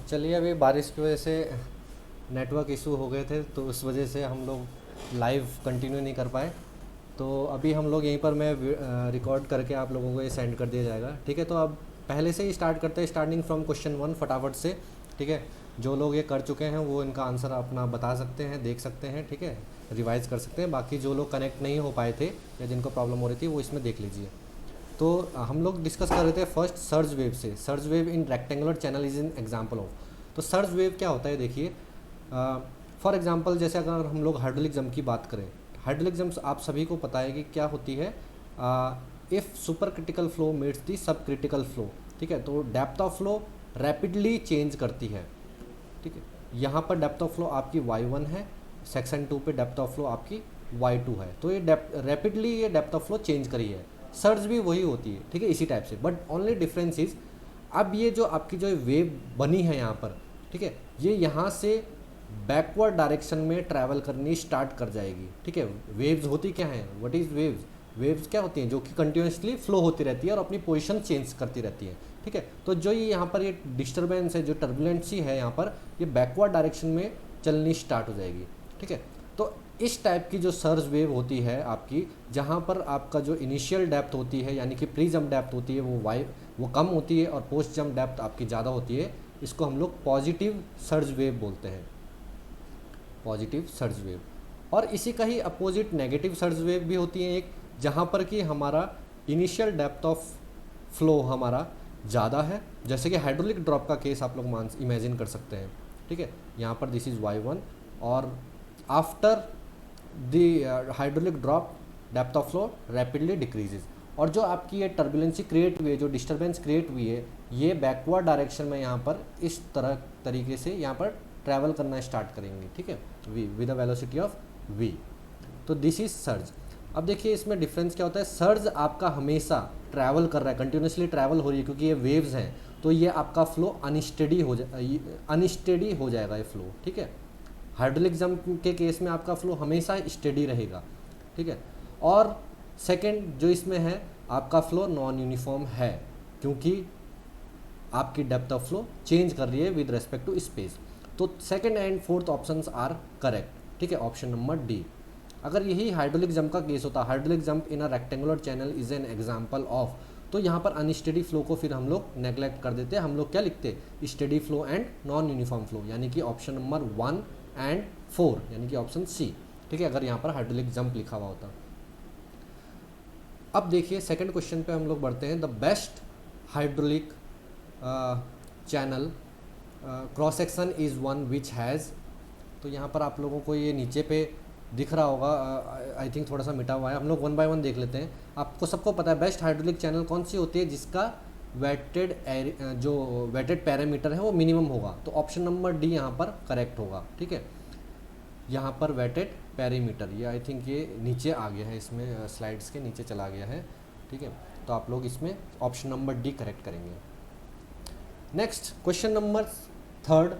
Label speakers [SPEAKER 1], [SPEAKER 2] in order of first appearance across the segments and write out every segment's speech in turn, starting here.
[SPEAKER 1] चलिए, अभी बारिश की वजह से नेटवर्क इशू हो गए थे, तो उस वजह से हम लोग लाइव कंटिन्यू नहीं कर पाए। तो अभी हम लोग यहीं पर मैं रिकॉर्ड करके आप लोगों को ये सेंड कर दिया जाएगा। ठीक है, तो अब पहले से ही स्टार्ट करते हैं, स्टार्टिंग फ्रॉम क्वेश्चन 1 फटाफट से। ठीक है, जो लोग ये कर चुके हैं वो इनका आंसर अपना बता सकते हैं, देख सकते हैं। ठीक है, रिवाइज कर सकते हैं। बाकी जो लोग कनेक्ट नहीं हो पाए थे या जिनको प्रॉब्लम हो रही थी वो इसमें देख लीजिए। तो हम लोग डिस्कस कर रहे थे फर्स्ट सर्ज वेव से। Surge wave in rectangular channel is an example of. तो सर्ज वेव क्या होता है, देखिए फॉर एग्जांपल जैसे अगर हम लोग हाइड्रोलिक जंप की बात करें, हाइड्रोलिक जंप्स आप सभी को पता है कि क्या होती है। If super critical flow meets दी सब क्रिटिकल फ्लो। ठीक है, तो depth of flow rapidly change करती है। ठीक है, यहाँ पर डेप्थ ऑफ फ्लो आपकी y1 है, सेक्शन 2 पे डेप्थ ऑफ फ्लो आपकी y2 है। तो ये रैपिडली ये डेप्थ ऑफ फ्लो चेंज करी है। सर्ज भी वही होती है, ठीक है, इसी टाइप से। बट ओनली डिफरेंस इज, अब ये जो आपकी जो वेव बनी है यहाँ पर, ठीक है, ये यहाँ से बैकवर्ड डायरेक्शन में ट्रैवल करनी स्टार्ट कर जाएगी। ठीक है, वेव्स होती क्या हैं, व्हाट इज़ वेव्स? वेव्स क्या होती हैं? जो कि कंटिन्यूसली फ्लो होती रहती है और अपनी पोजीशन चेंज करती रहती है। ठीक है, तो जो ये यहाँ पर ये डिस्टर्बेंस है, जो टर्बुलेंसी है यहाँ पर, ये बैकवर्ड डायरेक्शन में चलनी स्टार्ट हो जाएगी। ठीक है, तो इस टाइप की जो सर्ज वेव होती है आपकी, जहाँ पर आपका जो इनिशियल डेप्थ होती है यानी कि प्री जंप डेप्थ होती है वो कम होती है और पोस्ट जंप डेप्थ आपकी ज़्यादा होती है, इसको हम लोग पॉजिटिव सर्ज वेव बोलते हैं, पॉजिटिव सर्ज वेव। और इसी का ही अपोजिट नेगेटिव सर्ज वेव भी होती है एक, जहाँ पर कि हमारा इनिशियल डेप्थ ऑफ फ्लो हमारा ज़्यादा है, जैसे कि हाइड्रोलिक ड्रॉप का केस आप लोग इमेजिन कर सकते हैं। ठीक है, यहाँ पर दिस इज़ y1 और after the hydraulic drop depth of flow rapidly decreases. और जो आपकी ये टर्बुलेंसी क्रिएट हुई है, जो डिस्टर्बेंस क्रिएट हुई है, ये बैकवर्ड डायरेक्शन में यहाँ पर इस तरीके से यहाँ पर ट्रैवल करना स्टार्ट करेंगे। ठीक है, v with a velocity of v। तो दिस इज सर्ज। अब देखिए इसमें डिफरेंस क्या होता है। सर्ज आपका हमेशा ट्रैवल कर रहा है, कंटिन्यूसली ट्रैवल हो रही है, क्योंकि ये वेव्स हैं, तो ये आपका फ्लो अनस्टेडी हो जाएगा ये फ्लो। ठीक है, हाइड्रोलिक जंप के केस में आपका फ्लो हमेशा स्टेडी रहेगा। ठीक है, और सेकंड जो इसमें है, आपका फ्लो नॉन यूनिफॉर्म है, क्योंकि आपकी डेप्थ ऑफ फ्लो चेंज कर रही है विद रेस्पेक्ट टू स्पेस। तो second and fourth options are correct. ठीक है, ऑप्शन नंबर डी। अगर यही हाइड्रोलिक जंप का केस होता, hydraulic jump in a rectangular channel is an example of, तो यहाँ पर अनस्टेडी फ्लो को फिर हम लोग नेग्लेक्ट कर देते हैं। हम लोग क्या लिखते, steady flow and non uniform flow, यानी कि ऑप्शन नंबर 1 एंड 4, यानी कि ऑप्शन सी। ठीक है, अगर यहाँ पर हाइड्रोलिक जंप लिखा हुआ होता। अब देखिए सेकंड क्वेश्चन पे हम लोग बढ़ते हैं। The best hydraulic channel cross section is one which has, तो यहाँ पर आप लोगों को ये नीचे पे दिख रहा होगा, आई थिंक थोड़ा सा मिटा हुआ है। हम लोग वन बाय वन देख लेते हैं। आपको सबको पता है बेस्ट हाइड्रोलिक चैनल कौन सी होती है, जिसका वेटेड पैरामीटर है वो मिनिमम होगा। तो ऑप्शन नंबर डी यहाँ पर करेक्ट होगा। ठीक है, यहाँ पर वेटेड पैरामीटर, ये आई थिंक ये नीचे आ गया है, इसमें स्लाइड्स के नीचे चला गया है। ठीक है, तो आप लोग इसमें ऑप्शन नंबर डी करेक्ट करेंगे। Next question number third,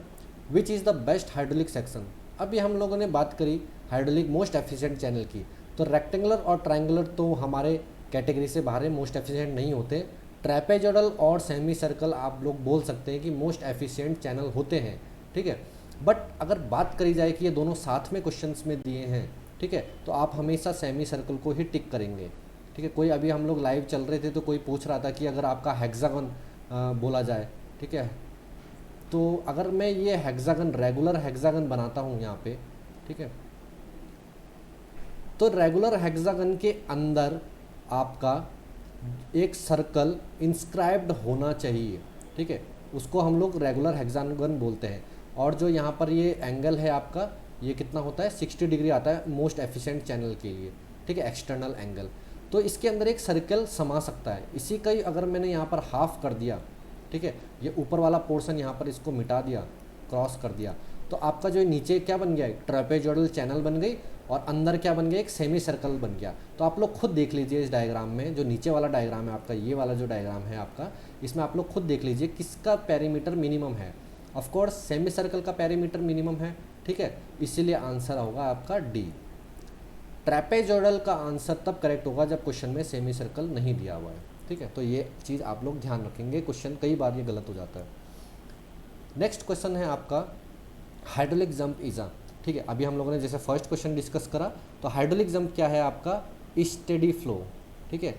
[SPEAKER 1] which is the best hydraulic section. अभी हम लोगों ने बात करी हाइड्रोलिक मोस्ट एफिशिएंट चैनल की, तो रेक्टेंगुलर और ट्रायंगुलर तो हमारे कैटेगरी से बाहर है, मोस्ट एफिशिएंट नहीं होते। ट्रैपेजोइडल और सेमी सर्कल आप लोग बोल सकते हैं कि मोस्ट एफिशिएंट चैनल होते हैं। ठीक है, बट अगर बात करी जाए कि ये दोनों साथ में क्वेश्चंस में दिए हैं, ठीक है, तो आप हमेशा सेमी सर्कल को ही टिक करेंगे। ठीक है, कोई अभी हम लोग लाइव चल रहे थे तो कोई पूछ रहा था कि अगर आपका हेक्सागन बोला जाए, ठीक है, तो अगर मैं ये हेक्सागन, रेगुलर हेक्सागन बनाता हूँ यहाँ पे, ठीक है, तो रेगुलर हेक्सागन के अंदर आपका एक सर्कल इंस्क्राइब्ड होना चाहिए। ठीक है, उसको हम लोग रेगुलर हेक्सागन बोलते हैं। और जो यहाँ पर ये एंगल है आपका, ये कितना होता है, 60 डिग्री आता है मोस्ट एफिशिएंट चैनल के लिए। ठीक है, एक्सटर्नल एंगल। तो इसके अंदर एक सर्कल समा सकता है। इसी का ही अगर मैंने यहाँ पर हाफ कर दिया, ठीक है, ये ऊपर वाला पोर्शन यहाँ पर इसको मिटा दिया, क्रॉस कर दिया, तो आपका जो नीचे क्या बन गया, एक ट्रेपेजोइडल चैनल बन गई, और अंदर क्या बन गया, एक सेमी सर्कल बन गया। तो आप लोग खुद देख लीजिए इस डायग्राम में, जो नीचे वाला डायग्राम है आपका, ये वाला जो डायग्राम है आपका, इसमें आप लोग खुद देख लीजिए किसका पैरीमीटर मिनिमम है। ऑफ कोर्स सेमी सर्कल का पैरीमीटर मिनिमम है। ठीक है, इसीलिए आंसर होगा आपका डी। ट्रैपेजोइडल का आंसर तब करेक्ट होगा जब क्वेश्चन में सेमी सर्कल नहीं दिया हुआ है। ठीक है, तो ये चीज़ आप लोग ध्यान रखेंगे, क्वेश्चन कई बार ये गलत हो जाता है। नेक्स्ट क्वेश्चन है आपका हाइड्रोलिक जंप इज अ, ठीक है, अभी हम लोगों ने जैसे फर्स्ट क्वेश्चन डिस्कस करा, तो हाइड्रोलिक जंप क्या है आपका, स्टेडी फ्लो, ठीक है।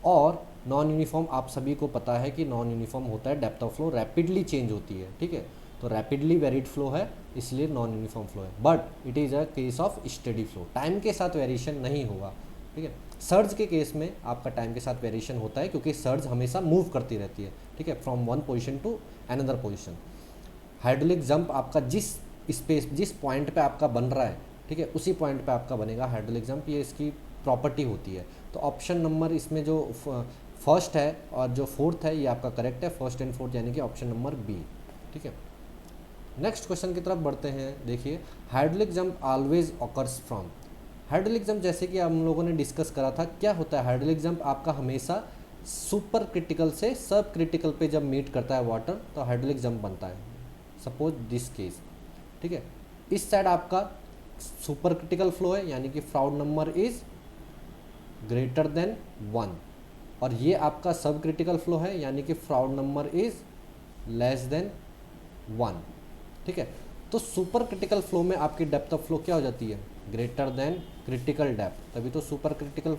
[SPEAKER 1] और नॉन यूनिफॉर्म आप सभी को पता है कि नॉन यूनिफॉर्म होता है, depth of flow rapidly change होती है, ठीक है। तो रैपिडली वेरिड फ्लो है, इसलिए नॉन यूनिफॉर्म फ्लो है, but it is a case of steady flow, time के साथ वेरिएशन नहीं होगा, ठीक है। सर्ज के केस में आपका टाइम के साथ वेरिएशन होता है, क्योंकि सर्ज हमेशा मूव करती रहती है, ठीक है, from one position to another position. Hydraulic jump आपका जिस स्पेस, जिस पॉइंट पे आपका बन रहा है, ठीक है, उसी पॉइंट पे आपका बनेगा हाइड्रोलिक जंप, ये इसकी प्रॉपर्टी होती है। तो ऑप्शन नंबर इसमें जो फर्स्ट है और जो फोर्थ है ये आपका करेक्ट है, फर्स्ट एंड फोर्थ, यानी कि ऑप्शन नंबर बी, ठीक है। नेक्स्ट क्वेश्चन की तरफ बढ़ते हैं। देखिए, hydraulic jump always occurs from, hydraulic jump जैसे कि हम लोगों ने डिस्कस करा था, क्या होता है हाइड्रोलिक जंप आपका हमेशा सुपर क्रिटिकल से सब क्रिटिकल पे जब मीट करता है वाटर, तो हाइड्रोलिक जंप बनता है। सपोज दिस केस, ठीक है, इस साइड आपका सुपर क्रिटिकल फ्लो है, यानी कि Froude number is greater than 1, और ये आपका सब क्रिटिकल फ्लो है, यानी कि Froude number is less than 1, ठीक है। तो सुपर क्रिटिकल फ्लो में आपकी डेप्थ ऑफ फ्लो क्या हो जाती है, ग्रेटर देन क्रिटिकल डेप्थ, तभी तो super critical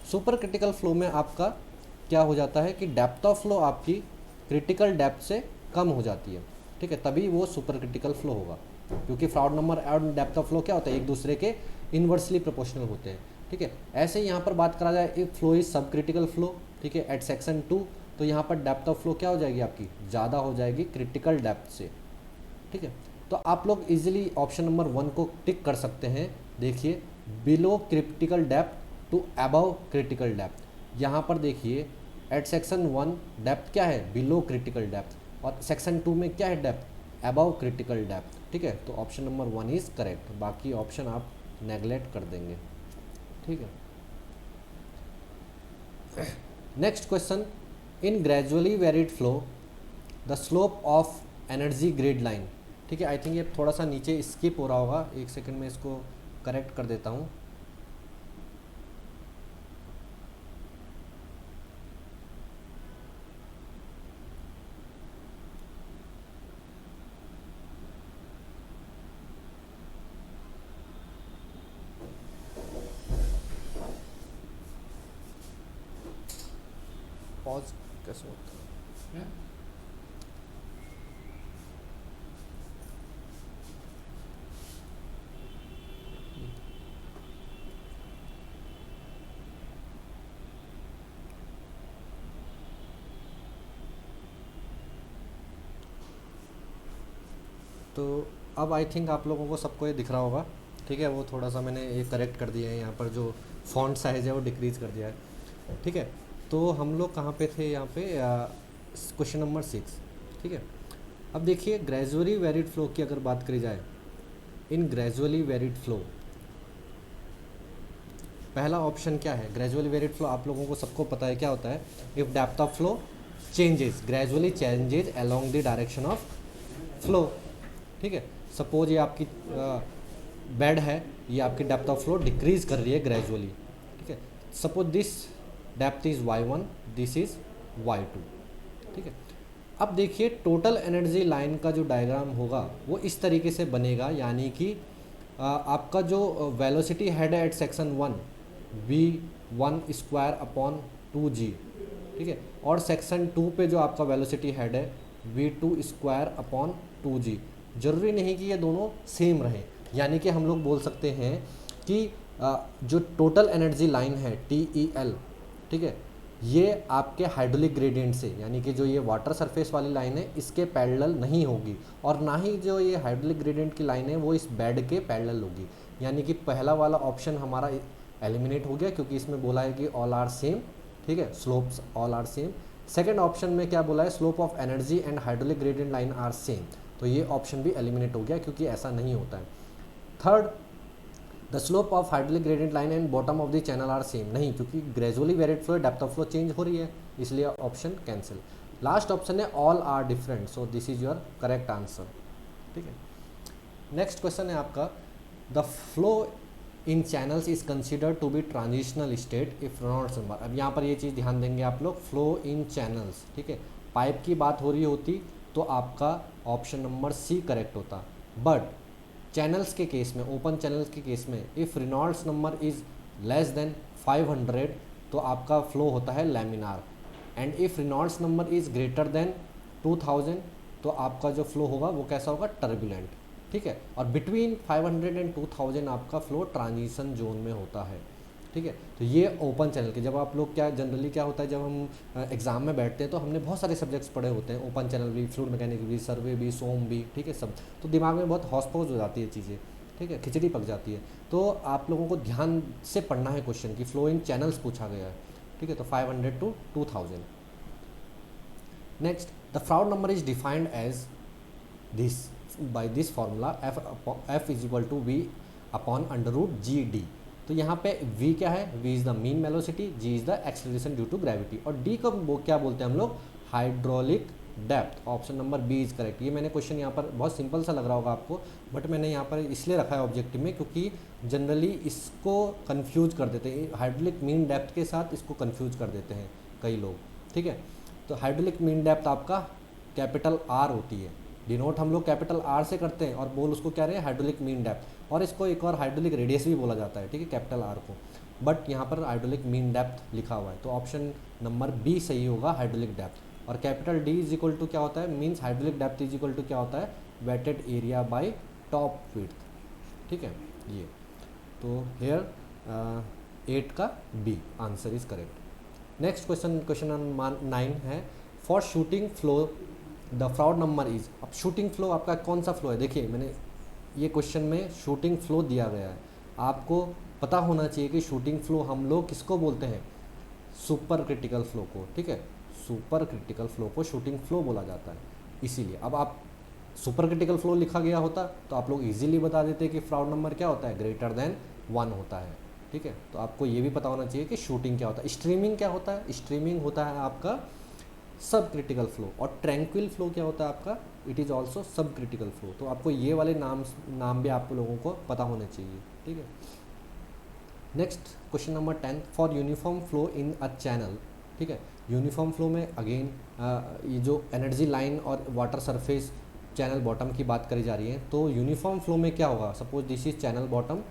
[SPEAKER 1] super critical flow में आपका क्या हो जाता है कि डेप्थ ऑफ फ्लो आपकी क्रिटिकल डेप्थ से कम हो जाती है, ठीक है, तभी वो सुपर क्रिटिकल फ्लो होगा, क्योंकि फ्राउड नंबर और डेप्थ ऑफ फ्लो क्या होता है, एक दूसरे के इन्वर्सली प्रोपोर्शनल होते हैं, ठीक है। ऐसे ही यहाँ पर बात करा जाए, इफ फ्लो इज सब क्रिटिकल फ्लो, ठीक है, एट सेक्शन 2, तो यहाँ पर डेप्थ ऑफ फ्लो क्या हो जाएगी आपकी, ज़्यादा हो जाएगी क्रिटिकल डेप्थ से, ठीक है। तो आप लोग इजीली ऑप्शन नंबर 1 को टिक कर सकते हैं। देखिए, below critical depth to above critical depth, यहाँ पर देखिए एट सेक्शन 1 डेप्थ क्या है, बिलो क्रिटिकल डेप्थ, और सेक्शन 2 में क्या है, डेप्थ अबव क्रिटिकल डेप्थ, ठीक है। तो ऑप्शन नंबर 1 इज़ करेक्ट, बाकी ऑप्शन आप नेगलेक्ट कर देंगे, ठीक है। Next question, in gradually varied flow the slope of energy grade line, ठीक है। आई थिंक ये थोड़ा सा नीचे स्किप हो रहा होगा, एक सेकंड में इसको करेक्ट कर देता हूँ। पॉज कैसे होता है, तो अब आई थिंक आप लोगों को सबको ये दिख रहा होगा, ठीक है। वो थोड़ा सा मैंने ये करेक्ट कर दिया है, यहाँ पर जो फॉन्ट साइज़ है वो डिक्रीज़ कर दिया है, ठीक है। तो हम लोग कहाँ पे थे, यहाँ पे क्वेश्चन नंबर 6, ठीक है। अब देखिए, ग्रेजुअली वेरिड फ्लो की अगर बात करी जाए, इन ग्रेजुअली वेरिड फ्लो पहला ऑप्शन क्या है, ग्रेजुअली वेरिड फ्लो आप लोगों को सबको पता है क्या होता है, if depth of flow changes, gradually changes along the direction of flow, ठीक है। सपोज ये आपकी बेड है, ये आपकी डेप्थ ऑफ फ्लो डिक्रीज कर रही है ग्रेजुअली, ठीक है। Suppose this depth is y1, this is y2, ठीक है। अब देखिए, टोटल एनर्जी लाइन का जो डायग्राम होगा वो इस तरीके से बनेगा, यानी कि आपका जो वेलोसिटी हेड है at section 1 v1 square upon 2g, ठीक है, और सेक्शन 2 पे जो आपका वेलोसिटी हेड है v2 स्क्वायर अपॉन 2g। ज़रूरी नहीं कि ये दोनों सेम रहें, यानी कि हम लोग बोल सकते हैं कि जो टोटल एनर्जी लाइन है TEL, ठीक है, ये आपके हाइड्रोलिक ग्रेडियंट से, यानी कि जो ये वाटर सरफेस वाली लाइन है इसके पैरेलल नहीं होगी, और ना ही जो ये हाइड्रोलिक ग्रेडियंट की लाइन है वो इस बेड के पैरेलल होगी, यानी कि पहला वाला ऑप्शन हमारा एलिमिनेट हो गया, क्योंकि इसमें बोला है कि ऑल आर सेम, ठीक है, slopes all are same. Second option में क्या बोला है, slope of energy and hydraulic gradient line are same, तो ये ऑप्शन भी एलिमिनेट हो गया, क्योंकि ऐसा नहीं होता है। Third, the slope of hydraulic gradient line and bottom of the channel are same, नहीं, क्योंकि gradually varied flow depth of flow change हो रही है, इसलिए ऑप्शन कैंसिल। लास्ट ऑप्शन है all are different, so this is your correct answer, ठीक है। Next question है आपका, the flow in channels is considered to be transitional state if Reynolds number. अब यहाँ पर ये चीज़ ध्यान देंगे आप लोग, फ्लो इन चैनल्स, ठीक है, पाइप की बात हो रही होती तो आपका ऑप्शन नंबर सी करेक्ट होता। बट चैनल्स के केस में, ओपन चैनल्स के केस में, if Reynolds number is less than 500 तो आपका फ्लो होता है laminar, and if Reynolds number is greater then 2000 तो आपका जो फ्लो होगा वो कैसा होगा, टर्बुलेंट। ठीक है, और बिटवीन 500 एंड 2000 आपका फ्लो ट्रांजिशन जोन में होता है। ठीक है, तो ये ओपन चैनल के, जब आप लोग क्या जनरली क्या होता है, जब हम एग्ज़ाम में बैठते हैं तो हमने बहुत सारे सब्जेक्ट्स पढ़े होते हैं, ओपन चैनल भी, फ्लूइड मैकेनिक्स भी, सर्वे भी, सोम भी, ठीक है सब, तो दिमाग में बहुत हौस पौस हो जाती है चीज़ें, ठीक है, खिचड़ी पक जाती है। तो आप लोगों को ध्यान से पढ़ना है क्वेश्चन की, फ्लोइंग चैनल्स पूछा गया है। ठीक है, तो 500 to 2000। Next, the Froude number is defined as this by this formula F is equal to V upon under root G D. तो यहाँ पे v क्या है, v is the mean velocity, g is the acceleration due to gravity, और d को वो क्या बोलते हैं हम लोग, hydraulic depth. Option number B is correct. ये मैंने क्वेश्चन यहाँ पर बहुत सिंपल सा लग रहा होगा आपको, बट मैंने यहाँ पर इसलिए रखा है ऑब्जेक्टिव में क्योंकि जनरली इसको कन्फ्यूज कर देते हैं, हाइड्रोलिक मीन डेप्थ के साथ इसको कन्फ्यूज कर देते हैं कई लोग। ठीक है, तो हाइड्रोलिक मीन डेप्थ आपका कैपिटल R होती है, डिनोट हम लोग कैपिटल R से करते हैं, और बोल उसको क्या रहे हैं, हाइड्रोलिक मीन डेप्थ, और इसको एक और हाइड्रोलिक रेडियस भी बोला जाता है। ठीक है, कैपिटल R को, बट यहाँ पर हाइड्रोलिक मीन डेप्थ लिखा हुआ है, तो ऑप्शन नंबर बी सही होगा, हाइड्रोलिक डेप्थ। और capital D is equal to क्या होता है, means hydraulic depth is equal to क्या होता है, wetted area by top width. ठीक है, ये तो हेयर 8 का B answer is correct. Next question, question number 9 है, for shooting flow the Froude number is. अब शूटिंग फ्लो आपका कौन सा फ्लो है, देखिए मैंने ये क्वेश्चन में शूटिंग फ्लो दिया गया है, आपको पता होना चाहिए कि शूटिंग फ्लो हम लोग किसको बोलते हैं, सुपर क्रिटिकल फ्लो को। ठीक है, सुपर क्रिटिकल फ्लो को शूटिंग फ्लो बोला जाता है। इसीलिए अब आप सुपर क्रिटिकल फ्लो लिखा गया होता तो आप लोग इजीली बता देते कि फ्राउड नंबर क्या होता है, ग्रेटर देन 1 होता है। ठीक है, तो आपको ये भी पता होना चाहिए कि शूटिंग क्या होता है। स्ट्रीमिंग क्या होता है, स्ट्रीमिंग होता है आपका सब क्रिटिकल फ्लो, और ट्रैंक्विल फ्लो क्या होता है आपका, इट इज़ ऑल्सो सब क्रिटिकल फ्लो। तो आपको ये वाले नाम भी आप लोगों को पता होने चाहिए। ठीक है, next question number 10, for uniform flow in a channel. ठीक है, यूनिफॉर्म फ्लो में अगेन ये जो एनर्जी लाइन और वाटर सरफेस चैनल बॉटम की बात करी जा रही है, तो यूनिफॉर्म फ्लो में क्या होगा, suppose this is channel bottom.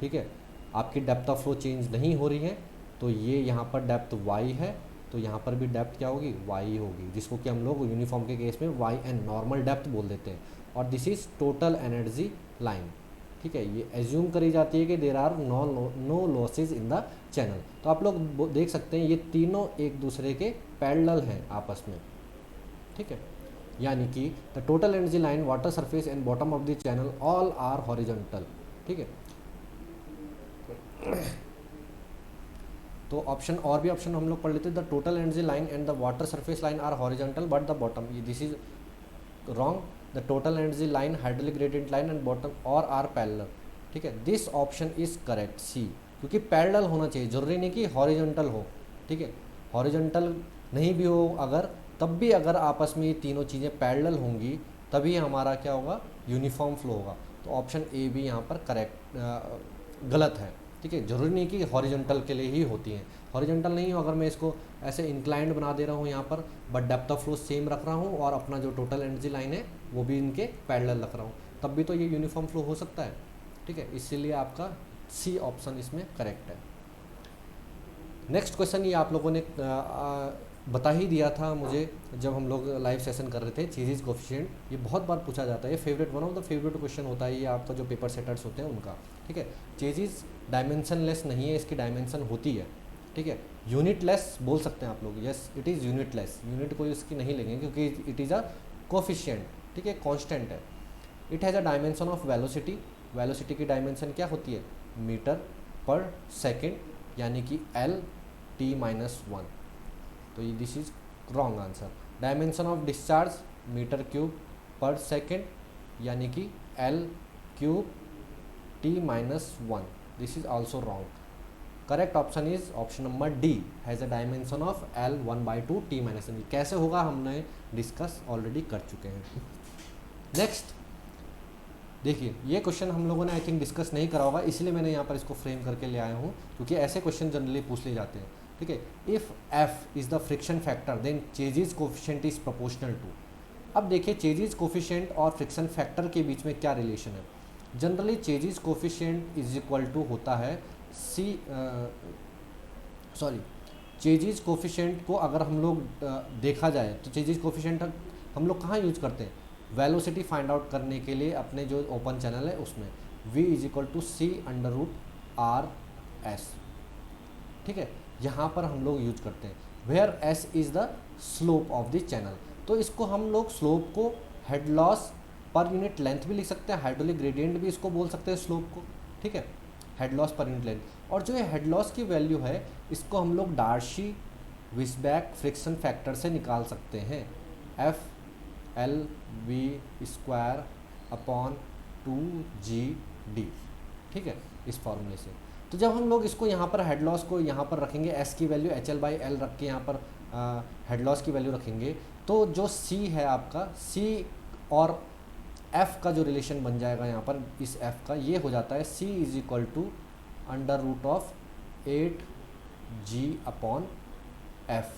[SPEAKER 1] ठीक है, आपकी डेप्थ ऑफ फ्लो चेंज नहीं हो रही है, तो ये यहाँ पर डेप्थ y है, तो यहाँ पर भी डेप्थ क्या होगी, y होगी, जिसको कि हम लोग यूनिफॉर्म के केस में YN नॉर्मल डेप्थ बोल देते हैं। और this is total energy line. ठीक है, ये एज्यूम करी जाती है कि there are no losses in the channel. तो आप लोग देख सकते हैं ये तीनों एक दूसरे के पैरेलल हैं आपस में। ठीक है, यानी कि the total energy line, water surface and bottom of the channel all are horizontal. ठीक है, तो ऑप्शन और भी ऑप्शन हम लोग पढ़ लेते हैं, the total energy line and the water surface line are horizontal but the bottom, this is wrong, the total energy line, hydraulic gradient line and bottom और आर पैरेलल। ठीक है, this option is correct C, क्योंकि parallel होना चाहिए, जरूरी नहीं कि horizontal हो। ठीक है, हॉरिजॉन्टल नहीं भी हो अगर, तब भी अगर आपस में ये तीनों चीज़ें पैरेलल होंगी तभी हमारा क्या होगा, यूनिफॉर्म फ्लो होगा। तो ऑप्शन ए भी यहाँ पर करेक्ट गलत है। ठीक है, जरूरी नहीं कि हॉरिजॉन्टल के लिए ही होती हैं, हॉरिजॉन्टल नहीं हो अगर मैं इसको ऐसे इंक्लाइंड बना दे रहा हूँ यहाँ पर, but depth of flow same रख रहा हूँ और अपना जो टोटल एनर्जी लाइन है वो भी इनके पैरेलल रख रहा हूँ, तब भी तो ये यूनिफॉर्म फ्लो हो सकता है। ठीक है, इसीलिए आपका सी ऑप्शन इसमें करेक्ट है। नेक्स्ट क्वेश्चन, ये आप लोगों ने बता ही दिया था मुझे जब हम लोग लाइव सेशन कर रहे थे, चेजिस कोफिशिएंट, ये बहुत बार पूछा जाता है, ये favourite, one of the favourite question होता है ये आपका जो पेपर सेटर्स होते हैं उनका। ठीक है, चेजिस डायमेंशन लेस नहीं है, इसकी डायमेंशन होती है। ठीक है, यूनिट लेस बोल सकते हैं आप लोग, yes it is unit less, unit कोई इसकी नहीं लेंगे क्योंकि इट इज़ अ कोफिशिएंट। ठीक है, कांस्टेंट है। It has a dimension of velocity, velocity की डायमेंशन क्या होती है, मीटर पर सेकेंड, यानी कि L(t-1), तो ये this is wrong answer. Dimension of discharge, metre cube per second, यानी कि L(t-1), this is also wrong. Correct option is option number D, has a dimension of L(1/2) t-1। कैसे होगा हमने डिस्कस ऑलरेडी कर चुके हैं। नेक्स्ट देखिए, ये क्वेश्चन हम लोगों ने आई थिंक डिस्कस नहीं करा होगा, इसलिए मैंने यहाँ पर इसको फ्रेम करके ले आया हूँ, क्योंकि ऐसे क्वेश्चन जनरली पूछ लिए जाते हैं। ठीक ठीक है। If F is the friction factor then Chezy's coefficient is proportional to. अब देखिए चेजिज कोफिशिएंट और फ्रिक्शन फैक्टर के बीच में क्या रिलेशन है। Generally Chezy's coefficient is equal to होता है चेजिज कोफिशिएंट को अगर हम लोग देखा जाए तो चेजिज कोफिशिएंट हम लोग कहाँ यूज करते हैं, वेलोसिटी फाइंड आउट करने के लिए अपने जो ओपन चैनल है उसमें v is equal to C under root R S, ठीक है, यहाँ पर हम लोग यूज करते हैं। Where S is the slope of the channel, तो इसको हम लोग स्लोप को head loss per unit length भी लिख सकते हैं, हाइड्रोलिक ग्रेडियंट भी इसको बोल सकते हैं स्लोप को, ठीक है, head loss per unit length. और जो ये हेड लॉस की वैल्यू है इसको हम लोग डार्सी विस्बैक फ्रिक्शन फैक्टर से निकाल सकते हैं, F L V square upon 2GD, ठीक है, इस फॉर्मूले से। तो जब हम लोग इसको यहाँ पर हेड लॉस को यहाँ पर रखेंगे, एस की वैल्यू HL/L रख के यहाँ पर हेड लॉस की वैल्यू रखेंगे, तो जो C है आपका, C और F का जो रिलेशन बन जाएगा यहाँ पर इस F का, ये हो जाता है C is equal to under root of 8G upon F,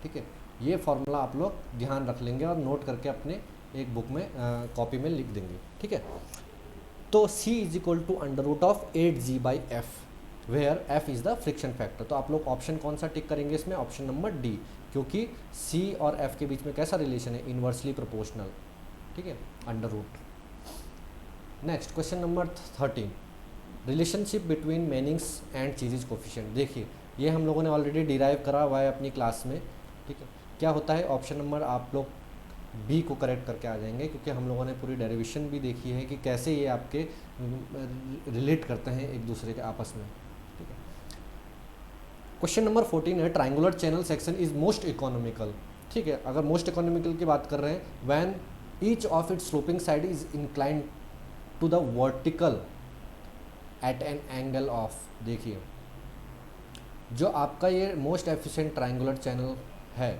[SPEAKER 1] ठीक है। ये फॉर्मूला आप लोग ध्यान रख लेंगे और नोट करके अपने एक बुक में कॉपी में लिख देंगे, ठीक है। तो C is equal to under root of 8G/F where F is the friction factor. तो आप लोग ऑप्शन कौन सा टिक करेंगे इसमें, ऑप्शन नंबर डी, क्योंकि C और F के बीच में कैसा रिलेशन है, इन्वर्सली प्रोपोर्शनल, ठीक है, under root. Next question number 13, relationship between Manning's and Chezy's coefficient. देखिए ये हम लोगों ने ऑलरेडी डिराइव करा हुआ है अपनी क्लास में, ठीक है। क्या होता है, ऑप्शन नंबर आप लोग बी को करेक्ट करके आ जाएंगे, क्योंकि हम लोगों ने पूरी डेरिवेशन भी देखी है कि कैसे ये आपके रिलेट करते हैं एक दूसरे के आपस में, ठीक है। क्वेश्चन नंबर 14 है, triangular channel section is most economical, ठीक है। अगर मोस्ट इकोनॉमिकल की बात कर रहे हैं, when each of its sloping side is inclined to the vertical at an angle of, देखिए जो आपका ये मोस्ट एफिशिएंट ट्रायंगुलर चैनल है,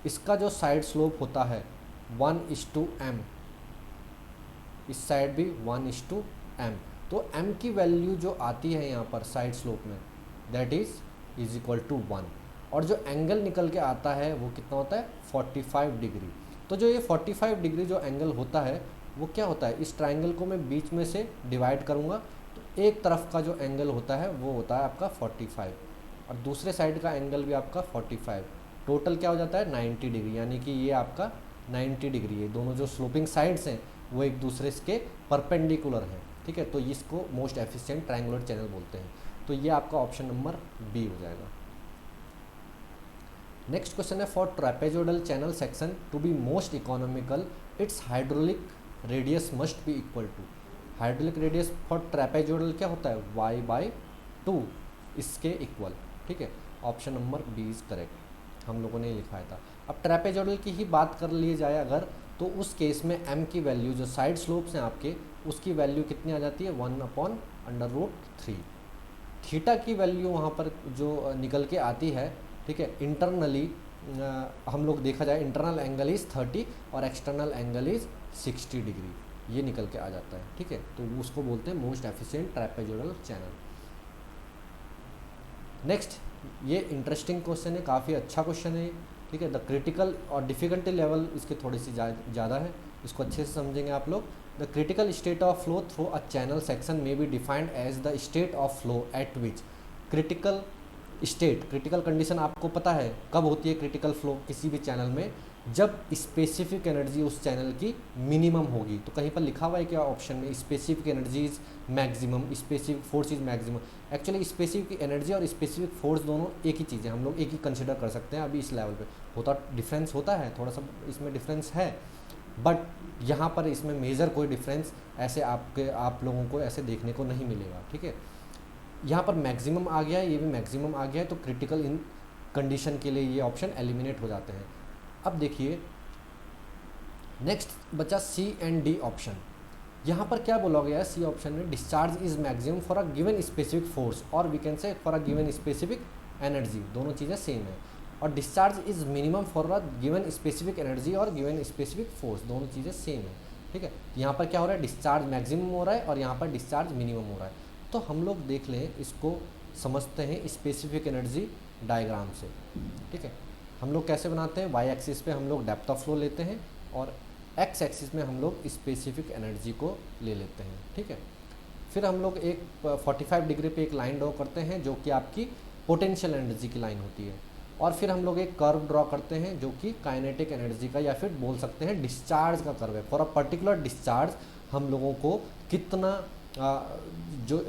[SPEAKER 1] इसका जो साइड स्लोप होता है 1:m, इस साइड भी 1:m, तो m की वैल्यू जो आती है यहाँ पर साइड स्लोप में दैट इज इक्वल टू 1, और जो एंगल निकल के आता है वो कितना होता है 45 डिग्री। तो जो ये 45 डिग्री जो एंगल होता है वो क्या होता है, इस ट्राइंगल को मैं बीच में से डिवाइड करूँगा तो एक तरफ का जो एंगल होता है वो होता है आपका 45 और दूसरे साइड का एंगल भी आपका 45, टोटल क्या हो जाता है 90 डिग्री, यानी कि ये आपका 90 डिग्री है। दोनों जो स्लोपिंग साइड्स हैं वो एक दूसरे के परपेंडिकुलर हैं, ठीक है। तो इसको मोस्ट एफिशिएंट ट्रायंगुलर चैनल बोलते हैं। तो ये आपका ऑप्शन नंबर बी हो जाएगा। नेक्स्ट क्वेश्चन है, for trapezoidal channel section to be most economical its hydraulic radius must be equal to, hydraulic radius for trapezoidal क्या होता है y/2 इसके इक्वल, ठीक है। Option number B is correct, हम लोगों ने लिखा था। अब ट्रेपेजोइडल की ही बात कर ली जाए अगर, तो उस केस में m की वैल्यू जो साइड स्लोप्स हैं आपके उसकी वैल्यू कितनी आ जाती है 1/√3। थीटा की वैल्यू वहाँ पर जो निकल के आती है, ठीक है, इंटरनली हम लोग देखा जाए इंटरनल एंगल इज़ 30 और एक्सटर्नल एंगल इज़ 60 डिग्री, ये निकल के आ जाता है, ठीक है। तो उसको बोलते हैं most efficient trapezoidal channel. Next, ये इंटरेस्टिंग क्वेश्चन है, काफ़ी अच्छा क्वेश्चन है, ठीक है। द क्रिटिकल और डिफ़िकल्टी लेवल इसके थोड़ी सी ज़्यादा है, इसको अच्छे से समझेंगे आप लोग। The critical state of flow through a channel section may be defined as the state of flow at which, critical state, critical condition आपको पता है कब होती है क्रिटिकल फ्लो किसी भी चैनल में, जब स्पेसिफिक एनर्जी उस चैनल की मिनिमम होगी। तो कहीं पर लिखा हुआ है क्या ऑप्शन में, specific energy is maximum, specific force is maximum. Actually specific energy और स्पेसिफिक फोर्स दोनों एक ही चीज़ है, हम लोग एक ही कंसिडर कर सकते हैं। अभी इस लेवल पे होता डिफरेंस होता है, थोड़ा सा इसमें डिफरेंस है, बट यहाँ पर इसमें मेजर कोई डिफरेंस ऐसे आप लोगों को ऐसे देखने को नहीं मिलेगा, ठीक है। यहाँ पर मैक्सिमम आ गया है, ये भी मैक्सिमम आ गया है, तो क्रिटिकल इन कंडीशन के लिए ये ऑप्शन एलिमिनेट हो जाते हैं। अब देखिए नेक्स्ट बचा सी एंड डी ऑप्शन। यहाँ पर क्या बोला गया है सी ऑप्शन में, discharge is maximum for a given specific force और we can say for a given specific energy, दोनों चीज़ें सेम है। और discharge is minimum for a given specific energy और गिवन स्पेसिफिक फोर्स, दोनों चीज़ें सेम है, ठीक है। यहाँ पर क्या हो रहा है, डिस्चार्ज मैक्सिमम हो रहा है और यहाँ पर डिस्चार्ज मिनिमम हो रहा है। तो हम लोग देख लें इसको समझते हैं स्पेसिफिक एनर्जी डायग्राम से। ठीक है, हम लोग कैसे बनाते हैं, वाई एक्सिस पे हम लोग डेप्थ ऑफ फ्लो लेते हैं और एक्स एक्सिस में हम लोग स्पेसिफिक एनर्जी को ले लेते हैं। ठीक है, फिर हम लोग एक 45 डिग्री पे एक लाइन ड्रॉ करते हैं जो कि आपकी पोटेंशियल एनर्जी की लाइन होती है, और फिर हम लोग एक कर्व ड्रॉ करते हैं जो कि काइनेटिक एनर्जी का या फिर बोल सकते हैं डिस्चार्ज का कर्व है। फॉर अ पर्टिकुलर डिस्चार्ज हम लोगों को कितना जो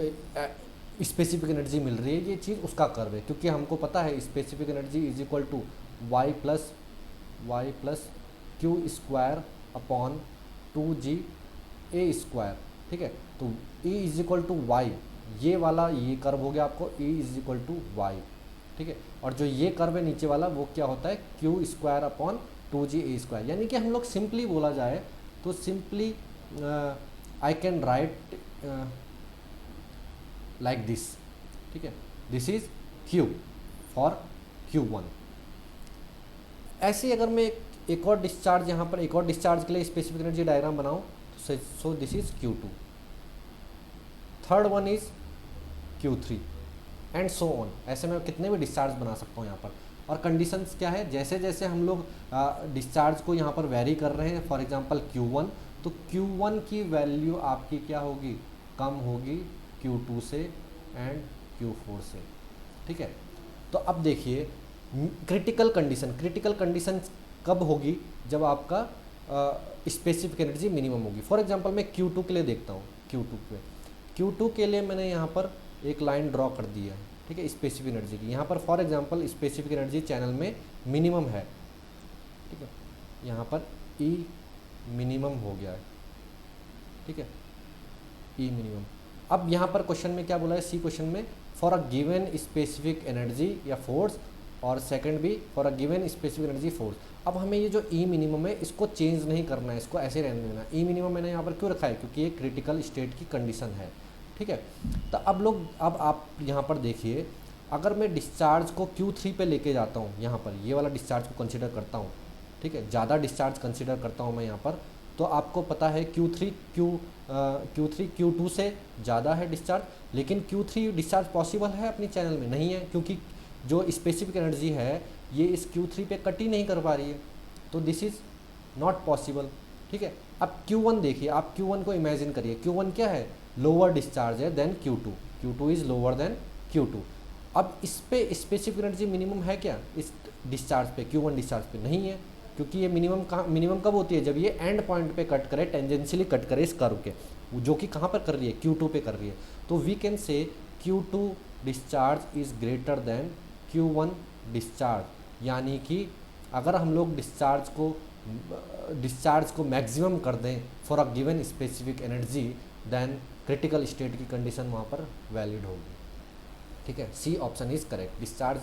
[SPEAKER 1] स्पेसिफिक एनर्जी मिल रही है, ये चीज़ उसका कर्व है, क्योंकि हमको पता है specific energy is equal to Y plus Q square upon 2g A square. ठीक है, तो E is equal to Y, ये वाला ये कर्व हो गया आपको E is equal to Y. ठीक है, और जो ये कर्व है नीचे वाला वो क्या होता है, Q square upon 2g A square. यानी कि हम लोग सिंपली बोला जाए तो simply I can write like this. ठीक है, this is Q for Q1। ऐसे अगर मैं एक और डिस्चार्ज यहाँ पर एक और डिस्चार्ज के लिए स्पेसिफिक एनर्जी डायग्राम बनाऊँ तो सो this is Q2, third one is Q3 and so on. ऐसे मैं कितने भी डिस्चार्ज बना सकता हूँ यहाँ पर। और कंडीशंस क्या है, जैसे जैसे हम लोग डिस्चार्ज को यहाँ पर वेरी कर रहे हैं, फॉर एग्जांपल Q1, तो Q1 की वैल्यू आपकी क्या होगी, कम होगी Q2 से एंड Q4 से। ठीक है, तो अब देखिए क्रिटिकल कंडीशन कब होगी, जब आपका स्पेसिफिक एनर्जी मिनिमम होगी। फॉर एग्जांपल मैं Q2 के लिए देखता हूँ, Q2 के लिए मैंने यहाँ पर एक लाइन ड्रॉ कर दी है। ठीक है, स्पेसिफिक एनर्जी की यहाँ पर for example specific energy channel में मिनिमम है। ठीक है, यहाँ पर E मिनिमम हो गया है। ठीक है, E मिनिमम। अब यहाँ पर क्वेश्चन में क्या बोला है, सी क्वेश्चन में for a given specific energy या फोर्स, और सेकंड भी for a given specific energy force. अब हमें ये जो E मिनिमम है इसको चेंज नहीं करना है, इसको ऐसे रहने देना। E मिनिमम मैंने यहाँ पर क्यों रखा है, क्योंकि ये क्रिटिकल स्टेट की कंडीशन है। ठीक है, तो अब आप यहाँ पर देखिए, अगर मैं डिस्चार्ज को Q3 पे लेके जाता हूँ, यहाँ पर ये वाला डिस्चार्ज को कंसिडर करता हूँ। ठीक है, ज़्यादा डिस्चार्ज कंसिडर करता हूँ मैं यहाँ पर, तो आपको पता है Q3 Q2 से ज़्यादा है डिस्चार्ज, लेकिन Q3 डिस्चार्ज पॉसिबल है अपनी चैनल में नहीं है, क्योंकि जो स्पेसिफिक एनर्जी है ये इस Q3 पे कट ही नहीं कर पा रही है, तो दिस इज़ नॉट पॉसिबल। ठीक है, अब Q1 देखिए, आप Q1 को इमेजिन करिए, Q1 क्या है, लोअर डिस्चार्ज है then Q2 is lower than Q2। अब इस पे स्पेसिफिक एनर्जी मिनिमम है क्या, इस डिस्चार्ज पे, Q1 डिस्चार्ज पे नहीं है, क्योंकि ये मिनिमम कब होती है, जब ये एंड पॉइंट पे कट करे, टेंजेंशियली कट करे इस कर्व के, जो कि कहाँ पर कर रही है, Q2 पे कर रही है। तो we can say Q2 discharge is greater than Q1 discharge. यानी कि अगर हम लोग डिस्चार्ज को मैक्सिमम कर दें for a given specific energy, then critical state की कंडीशन वहाँ पर वैलिड होगी। ठीक है, C option is correct, discharge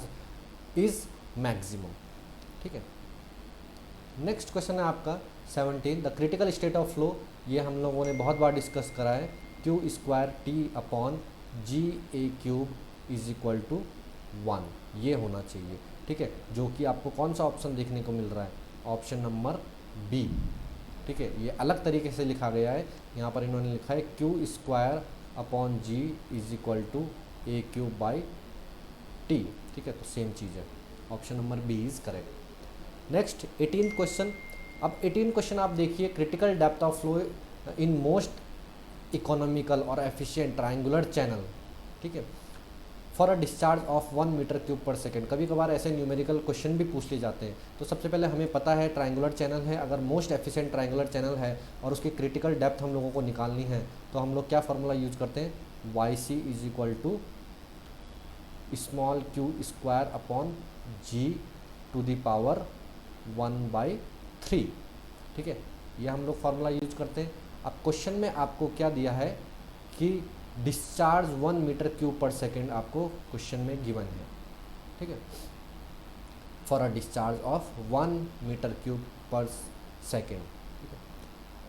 [SPEAKER 1] is maximum. ठीक है, नेक्स्ट क्वेश्चन है आपका 17, the critical state of flow. ये हम लोगों ने बहुत बार डिस्कस करा है, Q square T upon GA³ is equal to 1, ये होना चाहिए। ठीक है, जो कि आपको कौन सा ऑप्शन देखने को मिल रहा है, ऑप्शन नंबर बी। ठीक है, ये अलग तरीके से लिखा गया है, यहाँ पर इन्होंने लिखा है Q square upon G is equal to A³ by T। ठीक है, तो सेम चीज़ है, option number B is correct. Next 18th question. अब 18 क्वेश्चन आप देखिए, critical depth of flow in most economical और एफिशिएंट ट्रायंगुलर चैनल। ठीक है, for a discharge of 1 metre cube per second. कभी कभार ऐसे न्यूमेरिकल क्वेश्चन भी पूछ लिए जाते हैं। तो सबसे पहले हमें पता है ट्रायंगुलर चैनल है, अगर मोस्ट एफिशिएंट ट्रायंगुलर चैनल है और उसकी क्रिटिकल डेप्थ हम लोगों को निकालनी है, तो हम लोग क्या फार्मूला यूज करते हैं, YC is equal to small q square upon G to the power 1/3। ठीक है, ये हम लोग फार्मूला यूज करते हैं। अब क्वेश्चन में आपको क्या दिया है कि discharge 1 metre cube per second आपको क्वेश्चन में गिवन है। ठीक है, for a discharge of 1 metre cube per second.